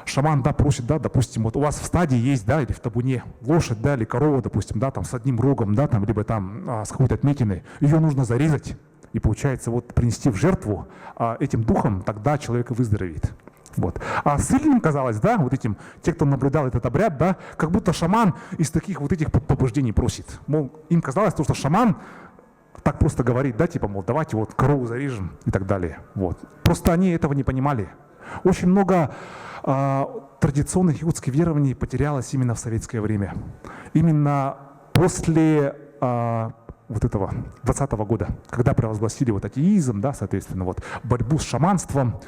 шаман, да, просит, да, допустим, вот у вас в стаде есть, да, или в табуне лошадь, да, или корова, допустим, да, там с одним рогом, да, там, либо там с какой-то отметиной, ее нужно зарезать. И получается, вот принести в жертву этим духом, тогда человек и выздоровеет. Вот. А ссыльным казалось, да, вот этим, те, кто наблюдал этот обряд, да, как будто шаман из таких вот этих побуждений просит. Мол, им казалось, что шаман так просто говорит, да, типа, мол, давайте вот корову зарежем и так далее. Вот. Просто они этого не понимали. Очень много традиционных якутских верований потерялось именно в советское время. Именно после вот этого 20-го года, когда провозгласили вот атеизм, да, соответственно, вот борьбу с шаманством,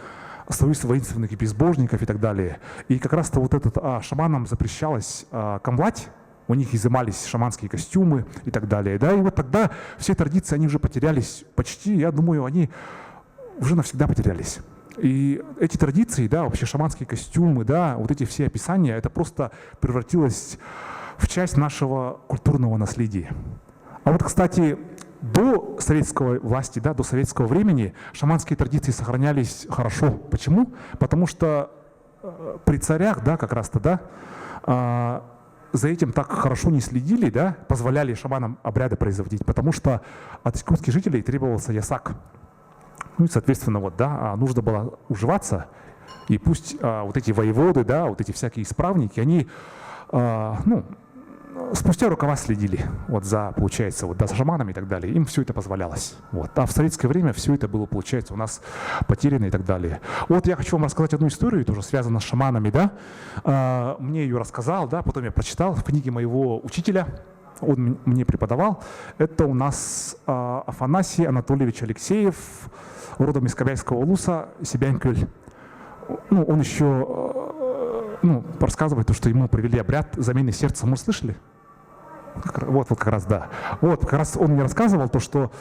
союз воинственных и безбожников и так далее. И как раз-то вот шаманам запрещалось камлать, у них изымались шаманские костюмы и так далее. Да, и вот тогда все традиции, они уже потерялись почти, я думаю, они уже навсегда потерялись. И эти традиции, да, вообще шаманские костюмы, да, вот эти все описания, это просто превратилось в часть нашего культурного наследия. А вот, кстати, до советской власти, да, до советского времени шаманские традиции сохранялись хорошо. Почему? Потому что при царях, да, как раз-то, да, за этим так хорошо не следили, да, позволяли шаманам обряды производить, потому что от якутских жителей требовался ясак. Ну и, соответственно, вот, да, нужно было уживаться, и пусть вот эти воеводы, да, вот эти всякие исправники, они, ну, спустя рукава следили вот за, получается, вот, да, за шаманами и так далее. Им все это позволялось. Вот. А в советское время все это было, получается, у нас потеряно и так далее. Вот я хочу вам рассказать одну историю, тоже связанную с шаманами, да. Мне ее рассказал, да, потом я прочитал в книге моего учителя. Он мне преподавал. Это у нас Афанасий Анатольевич Алексеев, родом из Кобяйского улуса, Сибянькюль. Ну, он еще, ну, рассказывает, то, что ему провели обряд замены сердца. Мы слышали? Вот как раз, да. Вот как раз он мне рассказывал то, что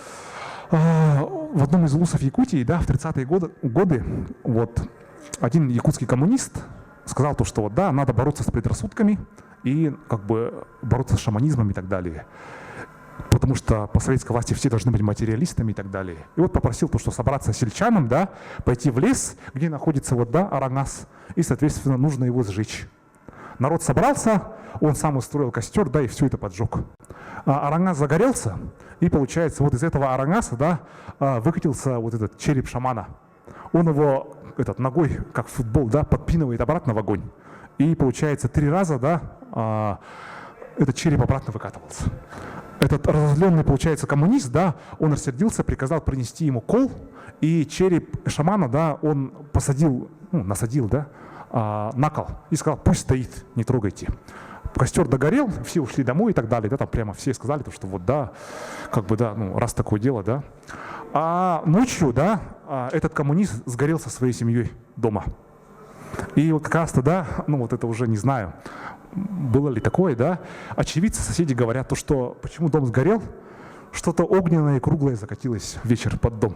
в одном из улусов Якутии, да, в 30-е годы вот один якутский коммунист сказал то, что вот, да, надо бороться с предрассудками и как бы бороться с шаманизмом и так далее. Потому что по советской власти все должны быть материалистами и так далее. И вот попросил то, что собраться сельчанам, да, пойти в лес, где находится вот, да, арангас, и, соответственно, нужно его сжечь. Народ собрался, он сам устроил костер, да, и все это поджег. Арангас загорелся, и, получается, вот из этого арангаса, да, выкатился вот этот череп шамана. Он его ногой, как в футбол, да, подпинывает обратно в огонь. И, получается, 3 раза, да, этот череп обратно выкатывался. Этот разозленный, получается, коммунист, да, он рассердился, приказал принести ему кол, и череп шамана, да, он посадил, ну, насадил, да, на кол и сказал, пусть стоит, не трогайте. Костер догорел, все ушли домой и так далее, да, там прямо все сказали, что вот, да, как бы, да, ну, раз такое дело, да. А ночью, да, этот коммунист сгорел со своей семьей дома. И вот как раз-то, да, ну, вот это уже не знаю, было ли такое, да, очевидцы, соседи говорят, то, что почему дом сгорел, что-то огненное и круглое закатилось вечер под дом.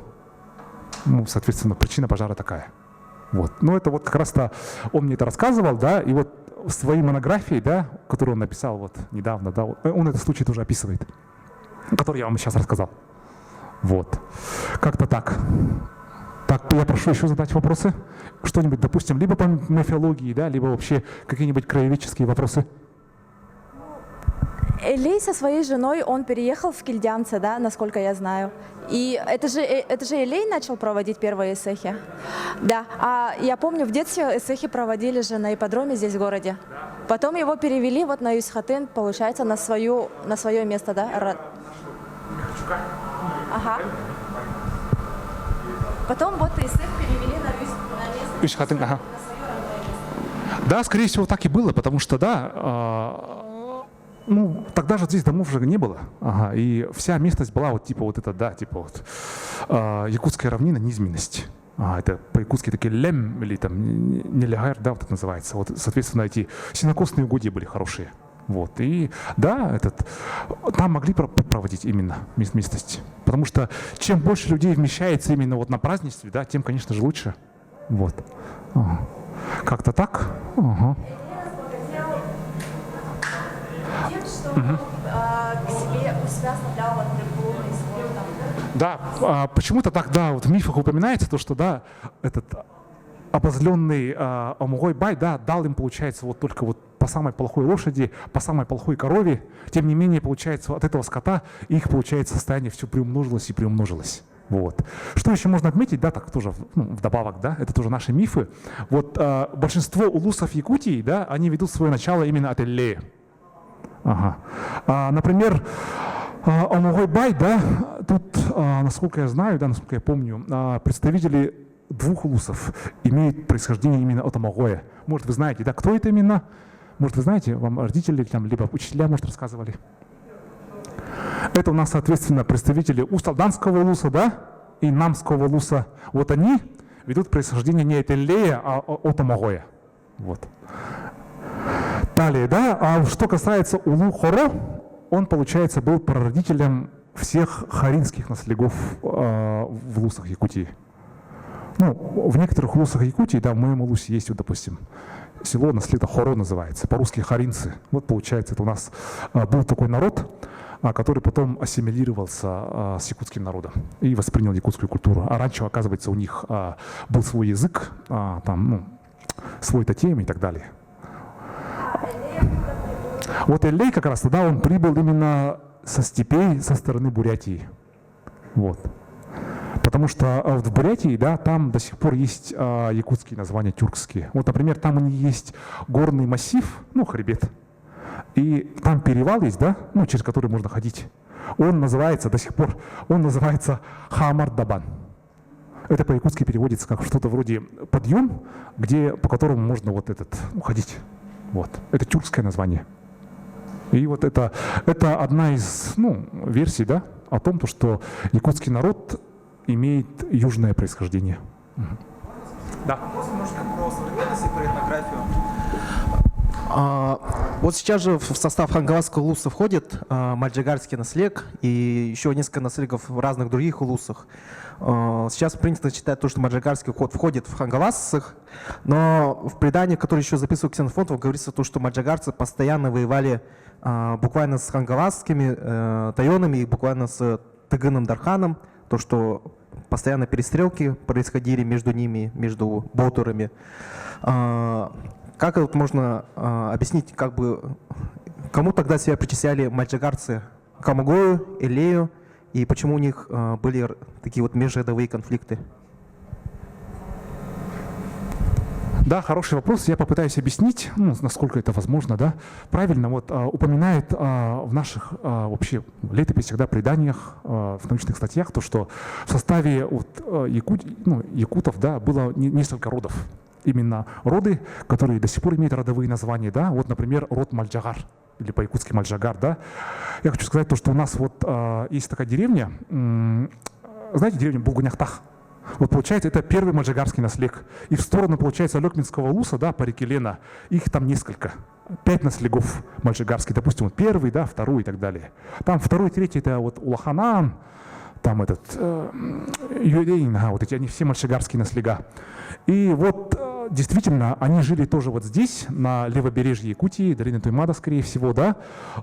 Ну, соответственно, причина пожара такая. Вот. Ну, это вот как раз-то он мне это рассказывал, да, и вот в своей монографии, да, которую он написал вот недавно, да, он этот случай тоже описывает, который я вам сейчас рассказал. Вот. Как-то так. Так, я прошу еще задать вопросы. Что-нибудь, допустим, либо по мифологии, да, либо вообще какие-нибудь краеведческие вопросы. Элей со своей женой, он переехал в Кильдянце, да, насколько я знаю. И это же Элей начал проводить первые эсэхи. Да, а я помню, в детстве эсэхи проводили же на ипподроме здесь в городе. Потом его перевели вот на Юсхатын, получается, на свое место, да? Ага. Потом вот эсэх перевели на место. Юсхатын, ага. Да, скорее всего, так и было, потому что, да, ну, тогда же здесь домов же не было. Ага, и вся местность была вот типа вот это, да, типа вот якутская равнина, низменность. Это по-якутски такие лем или там нелягар, да, вот это называется. Вот, соответственно, эти сенокосные угодья были хорошие. Вот, и да, там могли проводить именно местность. Потому что чем больше людей вмещается именно вот на празднестве, да, тем, конечно же, лучше. Вот. Как-то так. Ага. Тем, что к себе у себя оставлял отрегулованный свой там. Да, почему-то так, да, вот в мифах упоминается то, что, да, этот обозленный Омугой Бай, да, дал им, получается, вот только вот по самой плохой лошади, по самой плохой корове. Тем не менее, получается, от этого скота их, получается, состояние все приумножилось и приумножилось. Вот. Что еще можно отметить, да, так тоже, ну, вдобавок, да, это тоже наши мифы. Вот большинство улусов Якутии, да, они ведут свое начало именно от Эллея. Ага. Например, Омугой Бай, да, тут, насколько я знаю, да, насколько я помню, представители 2 улусов имеют происхождение именно от Омугоя. Может, вы знаете, да, кто это именно? Может, вы знаете, вам родители, там, либо учителя, может, рассказывали? Это у нас, соответственно, представители Усталданского улуса, да, и Намского улуса. Вот они ведут происхождение не от Эллея, а от Омугоя. Вот. Далее, да, а что касается Улу Хоро, он, получается, был прародителем всех харинских наследников в улусах Якутии. Ну, в некоторых улусах Якутии, да, в моем улусе есть, вот, допустим, село наследие Хоро называется, по-русски харинцы. Вот, получается, это у нас был такой народ, который потом ассимилировался с якутским народом и воспринял якутскую культуру. А раньше, оказывается, у них был свой язык, там, ну, свой тотем и так далее. Вот Эллей как раз тогда он прибыл именно со степей со стороны Бурятии. Вот. Потому что в Бурятии, да, там до сих пор есть якутские названия тюркские. Вот, например, там у них есть горный массив, ну, хребет. И там перевал есть, да, ну, через который можно ходить. Он называется до сих пор, он называется Хамар-Дабан. Это по-якутски переводится как что-то вроде подъем, по которому можно вот ходить. Вот. Это тюркское название. И вот это одна из версий, да, о том, что якутский народ имеет южное происхождение. Да. Вопрос немножко про современность и про этнографию. Вот сейчас же в состав хангаласского улуса входит мальджигарский наслег и еще несколько наслегов в разных других улусах. Сейчас принято считать то, что мальджигарский уход входит в хангаласцах, но в предании, которое еще записывал Ксенофонтов, говорится то, что мальджигарцы постоянно воевали буквально с хангаласскими тайонами и буквально с Тыгыном Дарханом, то, что постоянно перестрелки происходили между ними, между ботурами. Как это можно объяснить, кому тогда себя причисляли мальджигарцы? Камагою, Элею, и почему у них были такие вот межродовые конфликты? Да, хороший вопрос. Я попытаюсь объяснить, насколько это возможно, да. Правильно, вот упоминает в наших вообще летописях, да, преданиях, в научных статьях, то, что в составе якутов, да, было несколько родов. Именно роды, которые до сих пор имеют родовые названия, да. Вот, например, род Мальджагар, или по-якутски Мальджагар, да. Я хочу сказать то, что у нас вот есть такая деревня, знаете, деревня Булгуняхтах. Вот получается, это первый мальджигарский наслег. И в сторону, получается, Лёкминского улуса, да, по реке Лена, их там несколько. 5 наслегов мальджигарских, допустим, вот первый, да, второй и так далее. Там второй, третий, это вот Улаханан, там Юрейн, вот эти, они все мальджигарские наслега. И вот действительно, они жили тоже вот здесь, на левобережье Якутии, долина Туймада, скорее всего, да.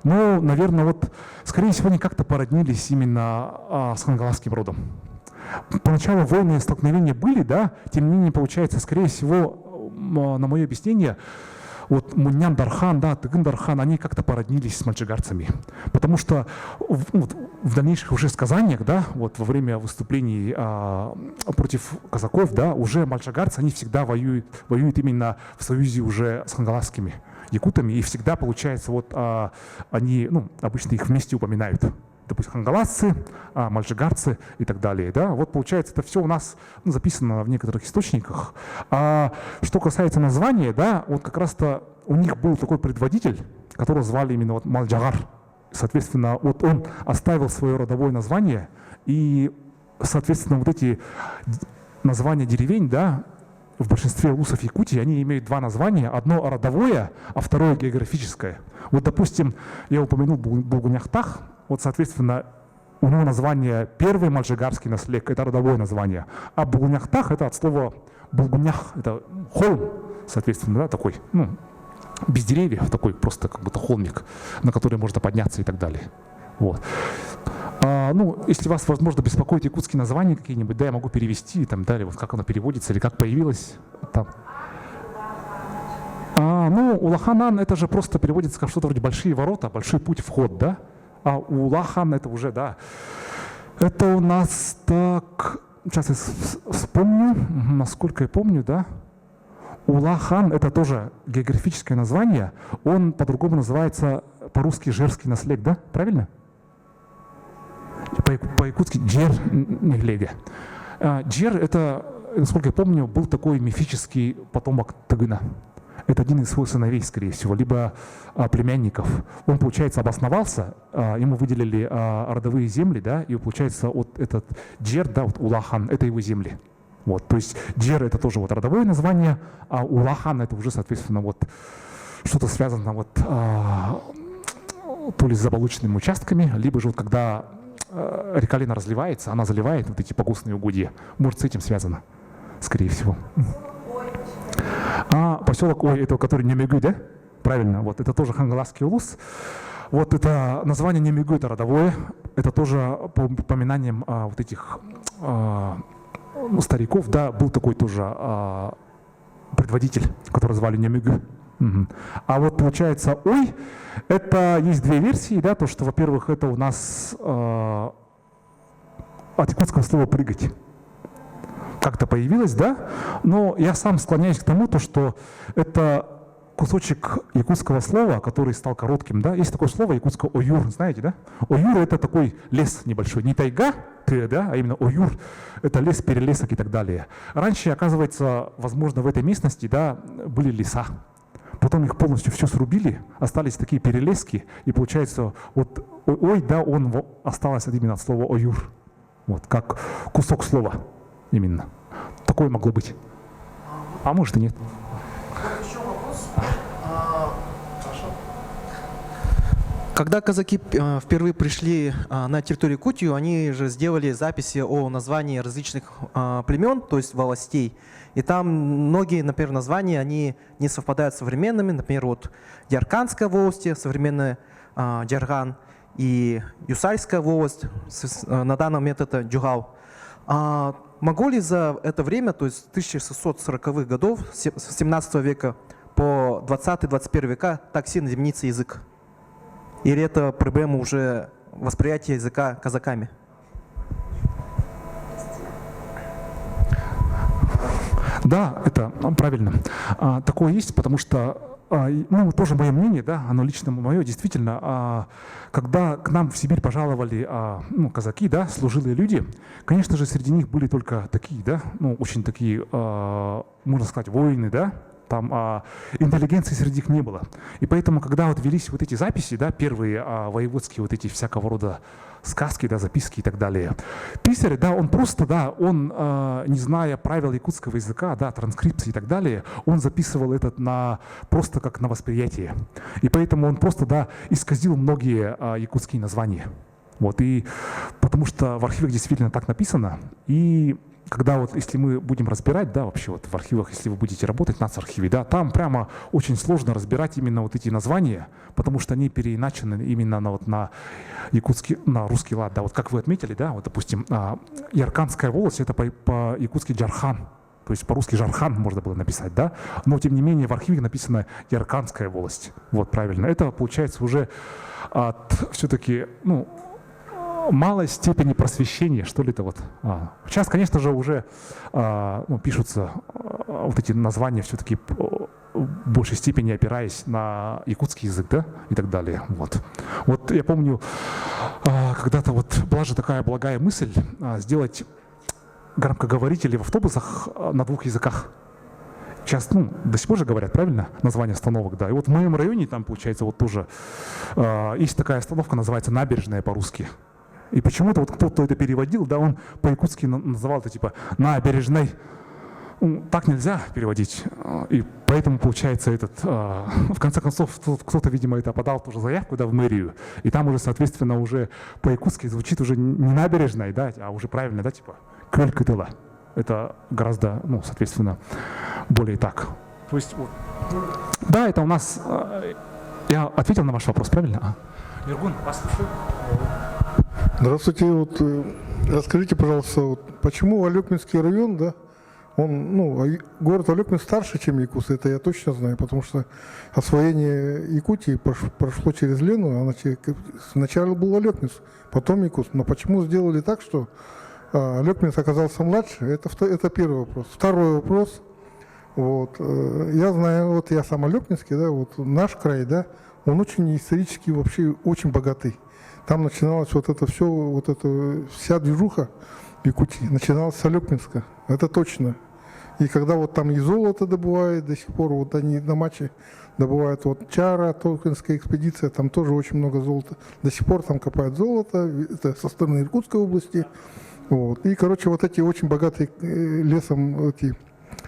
Но, наверное, вот, скорее всего, они как-то породнились именно с хангаласским родом. Поначалу войны и столкновения были, да, тем не менее, получается, скорее всего, на мое объяснение, вот Муньян Дархан, да, Тыгын Дархан, они как-то породнились с мальджигарцами. Потому что в дальнейших уже сказаниях, да, вот во время выступлений против казаков, да, уже мальджигарцы, они всегда воюют именно в союзе уже с хангаласскими якутами, и всегда, получается, вот они, обычно их вместе упоминают. Допустим, хангаласцы, мальджигарцы и так далее. Да? Вот получается, это все у нас записано в некоторых источниках. А что касается названия, да, вот как раз-то у них был такой предводитель, которого звали именно вот Мальджагар. Соответственно, вот он оставил свое родовое название, и, соответственно, вот эти названия деревень, да, в большинстве улусов Якутии, они имеют два названия. Одно родовое, а второе географическое. Вот, допустим, я упомянул Булгуняхтах. Вот, соответственно, у него название первый мальджигарский наслег, это родовое название. А Булгуняхтах это от слова Булгунях, это холм, соответственно, да, такой, без деревьев, такой просто как будто холмик, на который можно подняться и так далее. Вот. Если вас, возможно, беспокоит якутские названия какие-нибудь, да, я могу перевести и там далее, вот как оно переводится или как появилось там. Улаханан это же просто переводится как что-то вроде большие ворота, большой путь, вход, да. А Улахан это уже, да. Это у нас так, сейчас я вспомню, насколько я помню, да. Улахан это тоже географическое название, он по-другому называется по-русски жерский наслег, да, правильно? По-якутски Джер Неглега. Джер это, насколько я помню, был такой мифический потомок Тыгына. Это один из своих сыновей, скорее всего, либо племянников. Он, получается, обосновался, ему выделили родовые земли, да, и, получается, вот этот Джер, да, вот Улахан, это его земли. Вот, то есть Джер это тоже вот родовое название, а Улахан это уже, соответственно, вот что-то связано вот то ли с заболоченными участками, либо же вот когда река Лена разливается, она заливает вот эти погостные угодья. Может, с этим связано, скорее всего. Поселок, это который Немегу, да? Правильно, вот это тоже хангаласский улус. Вот это название Немегу, это родовое. Это тоже по упоминаниям вот этих стариков, да, был такой тоже предводитель, которого звали Нямюгю. А вот получается «ой», это есть две версии, да, то, что, во-первых, это у нас от якутского слова «прыгать». Как-то появилось, да, но я сам склоняюсь к тому, то, что это кусочек якутского слова, который стал коротким, да, есть такое слово якутское «оюр», знаете, да? «Оюр» — это такой лес небольшой, не тайга, да, а именно «оюр» — это лес, перелесок и так далее. Раньше, оказывается, возможно, в этой местности, да, были леса. Потом их полностью все срубили, остались такие перелески, и получается, вот «ой», да, он осталось именно от слова «оюр», вот, как кусок слова именно. Такое могло быть. А может и нет. Еще вопрос. Когда казаки впервые пришли на территорию Якутии, они же сделали записи о названии различных племен, то есть властей. И там многие, например, названия, они не совпадают с современными. Например, вот Ярканская волость, современная Джарган, и Юсальская волость, на данный момент это Джугау. Могло ли за это время, то есть с 1640-х годов, с 17 века по 20-21 века, так сильно измениться язык? Или это проблема уже восприятия языка казаками? Да, это правильно. Такое есть, потому что, ну, тоже мое мнение, да, оно лично мое, действительно, когда к нам в Сибирь пожаловали ну, казаки, да, служилые люди, конечно же, среди них были только такие, да, ну, очень такие, можно сказать, воины, да, там интеллигенции среди них не было. И поэтому, когда вот велись вот эти записи, да, первые воеводские вот эти всякого рода сказки, да, записки и так далее, писарь, да, он просто, да, он, не зная правил якутского языка, да, транскрипции и так далее, он записывал это просто как на восприятие. И поэтому он просто, да, исказил многие якутские названия. Вот, и потому что в архивах действительно так написано, и когда вот, если мы будем разбирать, да, вообще вот в архивах, если вы будете работать в нацархиве, да, там прямо очень сложно разбирать именно вот эти названия, потому что они переиначены именно на якутский, на русский лад, да, вот как вы отметили, да, вот, допустим, Ярканская волость, это по-якутски Джархан, то есть по-русски Жархан можно было написать, да, но тем не менее в архиве написано Ярканская волость, вот, правильно, это получается уже от все-таки, ну, малой степени просвещения, что ли, это вот. Сейчас, конечно же, уже ну, пишутся вот эти названия все-таки в большей степени опираясь на якутский язык, да, и так далее. Вот, вот я помню, когда-то вот была же такая благая мысль сделать громкоговорители в автобусах на двух языках. Сейчас, ну, до сих пор же говорят, правильно, название остановок, да. И вот в моем районе там, получается, вот тоже есть такая остановка, называется «Набережная» по-русски. И почему-то вот кто-то это переводил, да, он по-якутски называл это типа «набережной». Ну, так нельзя переводить. И поэтому получается в конце концов, кто-то, видимо, это подал тоже заявку, да, в мэрию. И там уже, соответственно, уже по-якутски звучит уже не «набережной», да, а уже правильно, да, типа «көль-кытыла». Это гораздо, ну, соответственно, более так. То есть, вот. Да, это у нас... Я ответил на ваш вопрос, правильно? Юргун, вас слушаю. Здравствуйте. Вот, расскажите, пожалуйста, вот, почему Алекминский район, да, он, ну, город Алекмин старше, чем Якутск, это я точно знаю, потому что освоение Якутии прошло через Лену, сначала был Алекминск, потом Якутск. Но почему сделали так, что Алекминск оказался младше? Это первый вопрос. Второй вопрос. Вот, я знаю, вот я сам Алекминский, да, вот наш край, да, он очень исторически вообще очень богатый. Там начиналось вот это все, вот эта вся движуха в Якутии начиналась с Алекминска, это точно. И когда вот там и золото добывают до сих пор, вот они на матче добывают, вот Чара, Толкинская экспедиция, там тоже очень много золота. До сих пор там копают золото, это со стороны Иркутской области. Вот. И, короче, вот эти очень богатые лесом эти...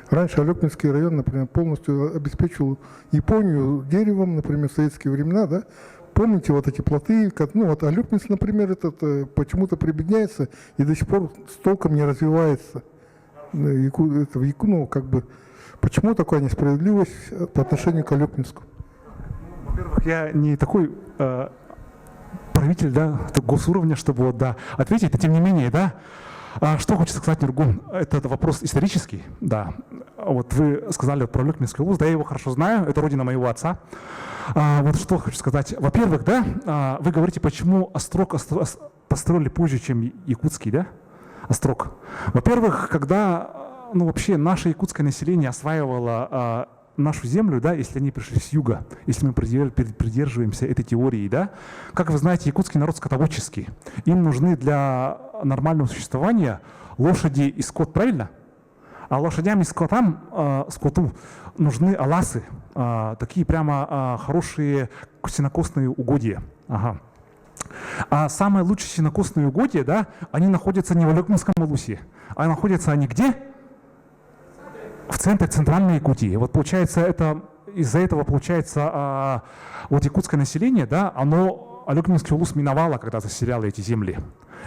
Раньше Алекминский район, например, полностью обеспечивал Японию деревом, например, в советские времена, да. Помните вот эти плоты, ну вот Алекминск, например, почему-то прибедняется и до сих пор с толком не развивается. Ну, как бы, почему такая несправедливость по отношению к Алекминску? Во-первых, я не такой правитель, да, госуровня, чтобы вот, да, ответить, но тем не менее, да. Что хочется сказать, Нургун, это вопрос исторический, да. вот вы сказали про Алюкминский улус, да, я его хорошо знаю, это родина моего отца. Вот что хочу сказать. Во-первых, да, вы говорите, почему Острог построили позже, чем Якутский, да? Острог. Во-первых, когда, ну, вообще наше якутское население осваивало нашу землю, да, если они пришли с юга, если мы придерживаемся этой теории, да, как вы знаете, якутский народ скотоводческий. Им нужны для нормального существования лошади и скот, правильно? А лошадям и скоту нужны аласы, такие прямо хорошие сенокосные угодья. Ага. А самые лучшие сенокосные угодья, да, они находятся не в Алюкминском улусе, а находятся они где? В центре Центральной Якутии. Вот получается, из-за этого получается, вот якутское население, да, оно Алюкминский улус миновало, когда заселяло эти земли.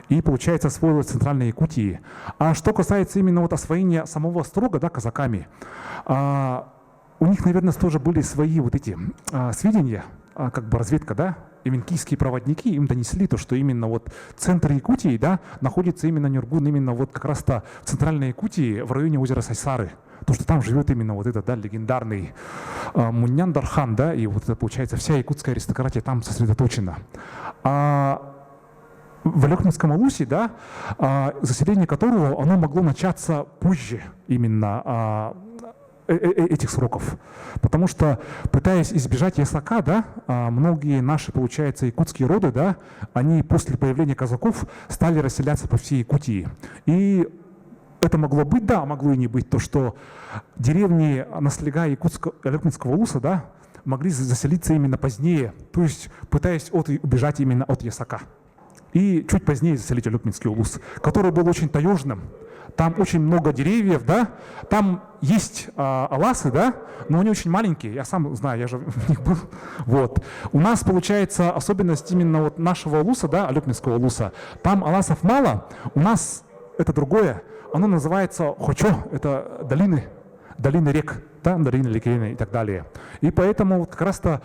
И, получается, освоилось в Центральной Якутии. А что касается именно вот освоения самого Острога, да, казаками, у них, наверное, тоже были свои вот эти сведения, как бы разведка, да, эвенкийские проводники им донесли то, что именно вот центр Якутии, да, находится именно Нюргун, именно вот как раз-то в Центральной Якутии, в районе озера Сайсары. То, что там живет именно вот этот, да, легендарный Муньяндархан, да, и вот это, получается, вся якутская аристократия там сосредоточена. В Алюкминском улусе, да, заселение которого оно могло начаться позже именно этих сроков. Потому что, пытаясь избежать ясака, да, многие наши, получается, якутские роды, да, они после появления казаков стали расселяться по всей Якутии. И это могло быть, да, могло и не быть, то, что деревни наслега Алюкминского улуса, да, могли заселиться именно позднее, то есть пытаясь убежать именно от ясака. И чуть позднее заселить Алюкминский улус, который был очень таежным. Там очень много деревьев, да, там есть аласы, да, но они очень маленькие, я сам знаю, я же в них был. Вот. У нас, получается, особенность именно вот нашего улуса, да, Алюкминского улуса, там аласов мало, у нас это другое, оно называется хочо, это долины рек, да, долины Ликейны и так далее. И поэтому вот как раз-то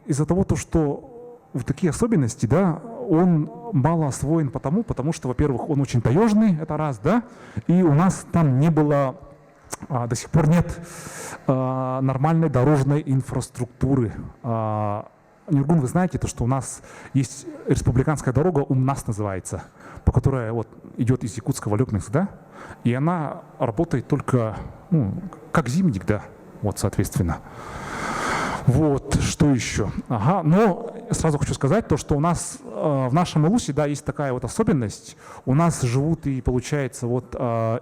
из-за того, что вот такие особенности, да, он мало освоен потому что, во-первых, он очень таежный, это раз, да, и у нас там не было, до сих пор нет нормальной дорожной инфраструктуры. Нюргун, вы знаете, то, что у нас есть республиканская дорога, УМНАС называется, по которой вот идет из Якутска в Алюкминск, да, и она работает только, ну, как зимник, да, вот, соответственно. Вот, что еще? Ага, но сразу хочу сказать то, что у нас в нашем улусе, да, есть такая вот особенность. У нас живут и, получается, вот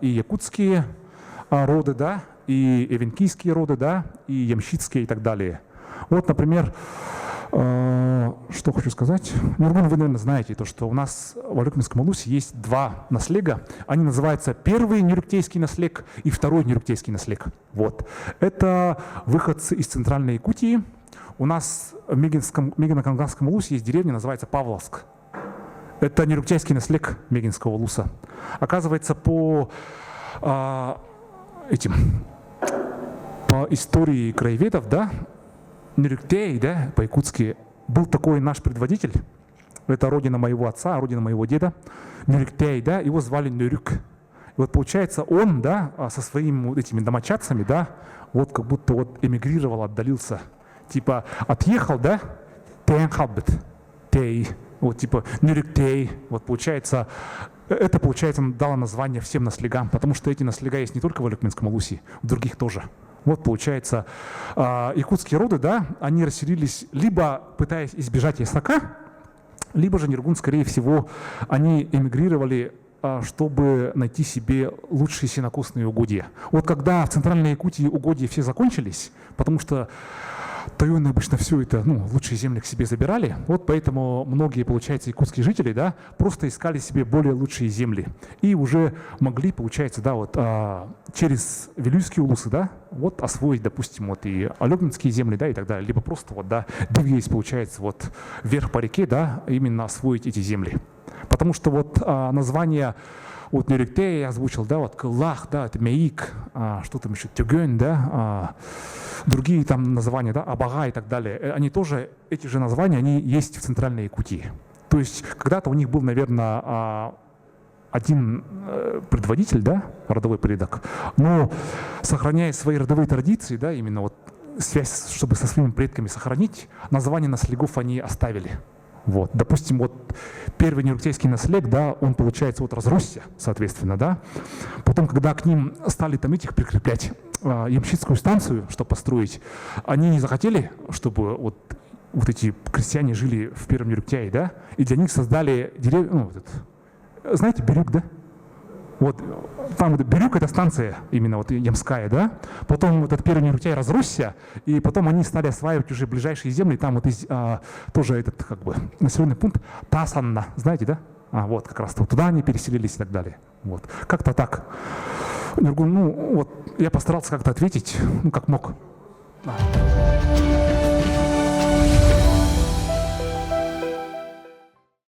и якутские роды, да, и эвенкийские роды, да, и ямщицкие и так далее. Вот, например, что хочу сказать. Нюргун, вы, наверное, знаете, то, что у нас в Алюкминском улусе есть два наслега. Они называются первый нюрктейский наслег и второй нюрктейский наслег. Вот. Это выходцы из Центральной Якутии. У нас в Мегино-Канганском улусе есть деревня, называется Павловск. Это нюрктейский наслег Мегинского улуса. Оказывается, по истории краеведов, да, Нюрктей, да, по-якутски, был такой наш предводитель, это родина моего отца, родина моего деда, Нюрктей, да, его звали Нюрюк. И вот получается он, да, со своими вот этими домочадцами, да, вот как будто вот эмигрировал, отдалился, типа отъехал, да, Тейнхалбет, Тей, вот типа Нюрктей, вот получается, это, получается, дало название всем наслегам, потому что эти наслега есть не только в Алюкминском улусе, в других тоже. Вот, получается, якутские роды, да, они расселились, либо пытаясь избежать ясака, либо же Нюргун, скорее всего, они эмигрировали, чтобы найти себе лучшие сенокосные угодья. Вот когда в Центральной Якутии угодья все закончились, потому что таёны обычно все это, ну, лучшие земли к себе забирали, вот поэтому многие, получается, якутские жители, да, просто искали себе более лучшие земли и уже могли, получается, да, вот через Вилюйские улусы, да, вот освоить, допустим, вот и Алюкминские земли, да, и так далее, либо просто вот, да, двигаясь, получается, вот вверх по реке, да, именно освоить эти земли. Потому что вот название вот Нюрктей я озвучил, да, вот Кыллах, да, это Меик, что там еще, Тюгön, да, другие там названия, да, Абага и так далее, они тоже, эти же названия, они есть в Центральной Якутии. То есть когда-то у них был, наверное, один предводитель, да, родовой предок, но сохраняя свои родовые традиции, да, именно вот связь, чтобы со своими предками сохранить, название наследников они оставили. Вот. Допустим, вот первый нюрктейский наследник, да, он, получается, вот разросся, соответственно, да. Потом, когда к ним стали там этих прикреплять, ямщицкую станцию, чтобы построить, они не захотели, чтобы вот эти крестьяне жили в первом Нюрктяе, да, и для них создали деревню, ну, знаете, Бирюк, да? Вот там вот Бирюк — это станция именно вот ямская, да. Потом вот этот первый Нюрктяй разросся, и потом они стали осваивать уже ближайшие земли. Там вот тоже этот как бы населенный пункт Тасанна, знаете, да? Вот как раз туда они переселились и так далее. Вот как-то так. Ну вот я постарался как-то ответить, ну как мог.